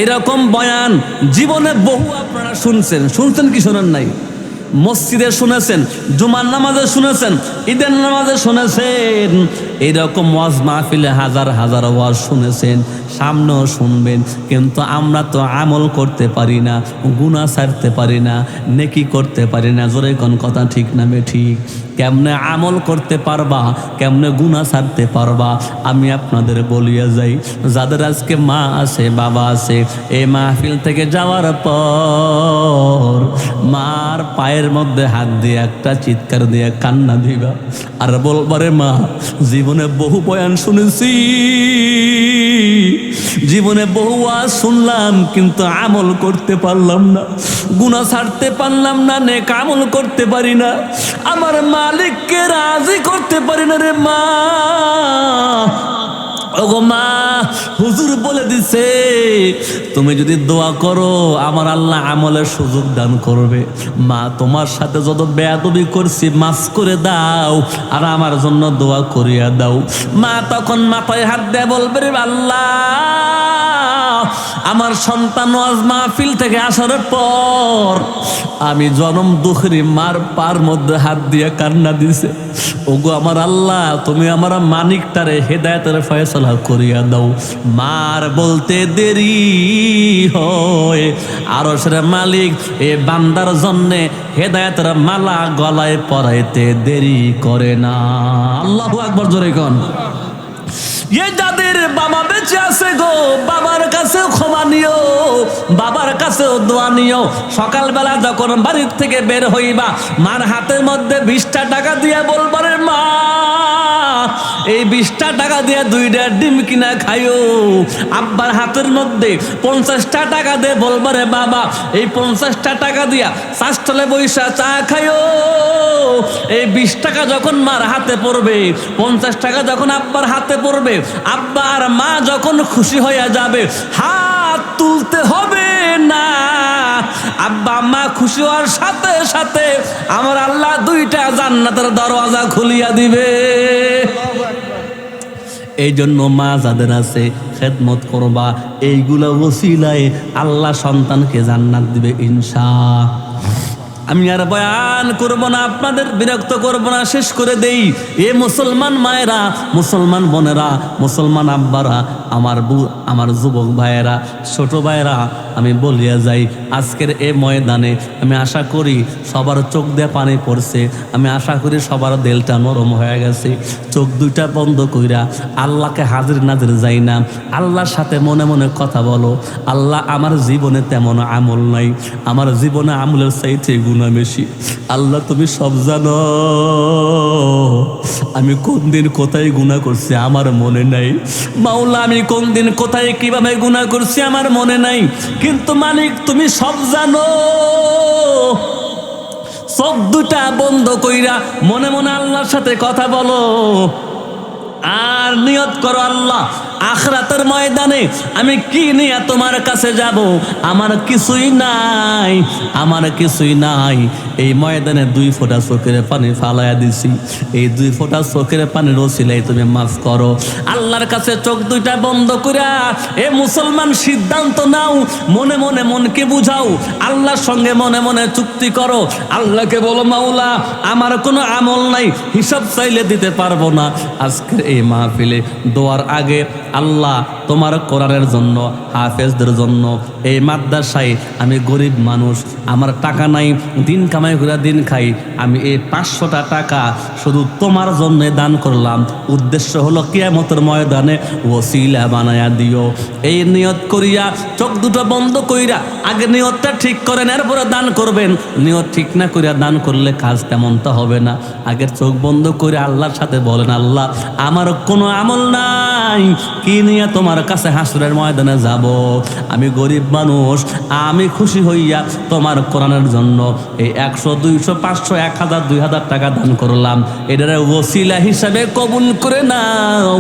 এরকম বয়ান জীবনে বহু আপনারা শুনছেন, শুনছেন কি শোনেন নাই? মসজিদে শুনেছেন, জুমার নামাজে শুনেছেন, ঈদের নামাজে শুনেছেন, এইরকম ওয়াজ মাহফিলে হাজার হাজার ওয়াজ শুনেছেন, সামনেও শুনবেন। কিন্তু আমরা তো আমল করতে পারি না, গুনাহ ছাড়তে পারি না, নেকি করতে পারি না। জোরে কোন কথা ঠিক না ঠিক? কেমনে আমল করতে পারবা, কেমনে গুনাহ ছাড়তে পারবা? আমি আপনাদের বলিয়া যাই, যাদের আজকে মা আছে, বাবা আছে, এই মাহফিল থেকে যাওয়ার পর মার পায়ের মধ্যে হাত দিয়ে একটা চিৎকার দিয়ে কান্না দিবা আর বলবারে, মা জীবনে বহু বয়ান শুনেছি, জীবনে বহু ওয়াজ শুনলাম, কিন্তু আমল করতে পারলাম না, গুনাহ ছাড়তে পারলাম না, নেক আমল করতে পারি না, আমার মালিককে রাজি করতে পারি না রে মা। ওগো মা, হুজুর বলে দিছে তুমি যদি দোয়া করো আমার আল্লাহ আমলের সুযোগ দান করবে। মা তোমার সাথে যত বেয়াদবি করছি মাফ করে দাও আর আমার জন্য দোয়া করিয়া দাও। মা তখন মাথায় হাত দিয়ে বলবে, রে আল্লাহ, আমার সন্তান ওয়াজ মাহফিল থেকে আসার পর আমি জনম দুঃখী মার পার মধ্যে হাত দিয়ে কান্না দিছে। ওগো আমার আল্লাহ, তুমি আমার মানিকটারে হেদায়েতের ফয়সালা করিয়া দাও। মার বলতে দেরি হয়, আরশের মালিক এ বান্দার জন্যে হেদায়েতের মালা গলায় পরাইতে দেরি করে না। আল্লাহু আকবার জোরে কোন। যাদের বাবা বেঁচে আছে গো, বাবার কাছেও ক্ষমা নিও, বাবার কাছেও দোয়া নিও। সকালবেলা যখন বাড়ির থেকে বের হইবা, মার হাতের মধ্যে 20টা টাকা দিয়ে বলবারে, মা এই 20টা টাকা দিয়ে 2টা ডিম কিনা খাইও। আব্বার হাতের মধ্যে 50টা টাকা দিয়ে বলবারে, বাবা এই 50টা টাকা দিয়া চাষতলে বৈশা চা খাইও। এই 20 টাকা যখন মার হাতে পড়বে, 50 টাকা যখন আব্বার হাতে পড়বে, আব্বা আর মা যখন খুশি হইয়া যাবে, হাত তুলতে হবে না। আব্বা মা খুশি হওয়ার সাথে সাথে আমার আল্লাহ 2টা জান্নাতের দরওয়াজা খুলিয়া দিবে। এই জন্য মা যাদের আছে খেদমত করবা, এইগুলা ওসিলায় আল্লাহ সন্তানকে জান্নাত দিবে ইনশাআল্লাহ। আমি আর বয়ান করব না, আপনাদের বিরক্ত করব না, শেষ করে দেই। এ মুসলমান মায়েরা, মুসলমান বোনেরা, মুসলমান আব্বারা, আমার যুবক ভাইয়েরা, ছোট ভাইয়েরা, আমি বলিয়া যাই, আজকের এ ময়দানে আমি আশা করি সবার চোখ দিয়ে পানি পড়ছে, আমি আশা করি সবার দিলটা নরম হয়ে গেছে। চোখ 2টা বন্ধ কইরা আল্লাহকে হাজির নাজির যাই না, আল্লাহর সাথে মনে মনে কথা বলো, আল্লাহ আমার জীবনে তেমন আমল নাই, আমার জীবনে আমলের চাইতে গুনাহ বেশি। আল্লাহ তুমি সব জানো, আমি কোন দিন কোথায় গুনাহ করছি আমার মনে নাই। মাওলা, আমি কোন দিন কোথায় কিভাবে গুনাহ করছি আমার মনে নাই, কিন্তু মালিক তুমি সব জানো। চোখ 2টা বন্ধ কইরা মনে মনে আল্লাহর সাথে কথা বলো আর নিয়ত করো, আল্লাহ আখিরাতের ময়দানে আমি কি নিয়ে তোমার কাছে যাব? আমার কিছুই নাই, আমার কিছুই নাই। এই ময়দানে 2 ফোঁটা চোখের পানি ফালাইয়া দিছি, এই 2 ফোঁটা চোখের পানির ওসিলায় তুমি মাফ করো। আল্লাহর কাছে চোখ দুইটা বন্ধ কইরা এ মুসলমান সিদ্ধান্ত নাও, মনে মনে মনকে বুঝাও, আল্লাহর সঙ্গে মনে মনে চুক্তি করো। আল্লাহকে বলো, মাওলা আমার কোনো আমল নাই, হিসাব চাইলে দিতে পারবো না। আজকের এই মাহফিলে দোয়ার আগে আল্লাহ তোমার কোরআনের জন্য, হাফেজদের জন্য, এই মাদ্রাসায় আমি গরিব মানুষ, আমার টাকা নাই, দিন কামাই করে দিন খাই, আমি এই 500টা টাকা শুধু তোমার জন্য দান করলাম। উদ্দেশ্য হলো কিয়ামতের ময়দানে ওসিলা বানায়া দিও। এই নিয়ত করিয়া চোখ দুটো বন্ধ কইরা আগে নিয়তটা ঠিক করেন, এরপরে দান করবেন। নিয়ত ঠিক না করিয়া দান করলে কাজ তেমনটা হবে না। আগে চোখ বন্ধ করে আল্লাহর সাথে বলেন, আল্লাহ আমার কোনো আমল নাই, কি নিয়ে তোমার কাছে হাসরের ময়দানে যাব? আমি গরিব মানুষ, আমি খুশি হইয়া তোমার কোরআনের জন্য এই 100, 200, 500, 1000, 2000 টাকা দান করলাম। এটার ওসিলা হিসাবে কবুল করে নাও।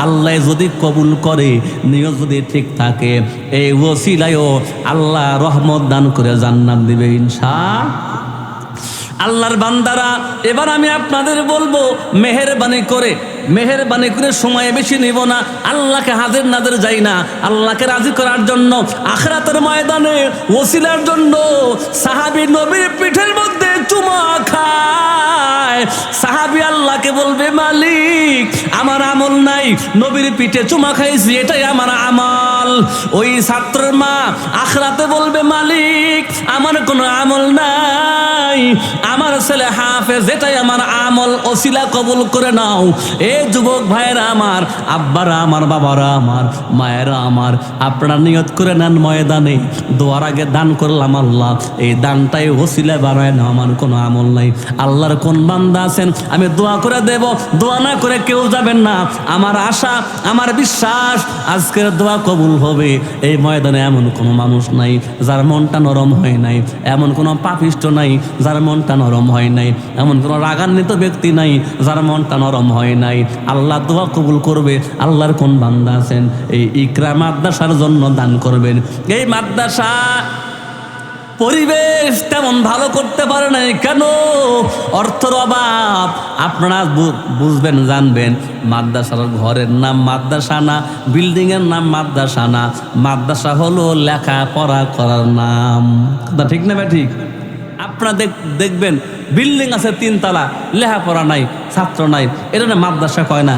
আল্লাহ যদি কবুল করে, নিয়ত যদি ঠিক থাকে, এই ওসিলায়ও আল্লাহ রহমত দান করে জান্নাত দিবে ইনশাআল্লাহ। আল্লাহর বান্দারা, এবার আমি আপনাদের বলবো, মেহেরবানি করে সময় বেশি নিব না, আল্লাহকে হাজির নাজির যাই না, আল্লাহকে রাজি করার জন্য, আখিরাতের ময়দানে ওসিলার জন্য। সাহাবী নবীর পিঠের মধ্যে চুমা খায়, সাহাবী আল্লাহকে বলবে, মালিক আমার আমল নাই, নবীর পিঠে চুমা খাইছি, এটাই আমার আমল। ওই ছাত্রের মা আখিরাতে বলবে, মালিক আমার কোনো আমল নাই, আমার ছেলে হাফেজ, এটাই আমার আমল, ওসিলা কবুল করে নাও। এই যুবক ভাইয়েরা আমার, আব্বারা আমার, বাবারা আমার, মায়েরা আমার, আপনারা নিয়ত করে নেন, ময়দানে দোয়ার আগে দান করলাম আল্লাহ, এই দানটাই ওসিলা বানায় না, আমার কোনো আমল নাই। আল্লাহর কোন বান্দা আছেন আমি দোয়া করে দেব, দোয়া না করে কেউ যাবেন না। আমার আশা, আমার বিশ্বাস আজকের দোয়া কবুল হবে। এই ময়দানে এমন কোনো মানুষ নাই যার মনটা নরম হয় নাই, এমন কোনো পাপিষ্ট নাই যার মনটা নরম হয় নাই, এমন কোনো রাগান্বিত ব্যক্তি নাই যার মনটা নরম হয় নাই। আল্লাহ দোয়া কবুল করবে। আল্লাহর কোন বান্দা আছেন এই ইকরা মাদ্রাসার জন্য দান করবেন? এই মাদ্রাসা পরিবেশ তেমন ভালো করতে পারে নাই কেন? অর্থের অভাব। আপনারা বুঝবেন, জানবেন, মাদ্রাসার ঘরের নাম মাদ্রাসা না, বিল্ডিং এর নাম মাদ্রাসা না, মাদ্রাসা হলো লেখাপড়া করার নাম। ঠিক না ভাই? ঠিক। আপনারা দেখবেন বিল্ডিং আছে 3 তলা, লেখাপড়া নাই, ছাত্র নাই, এটা মাদ্রাসা কয় না।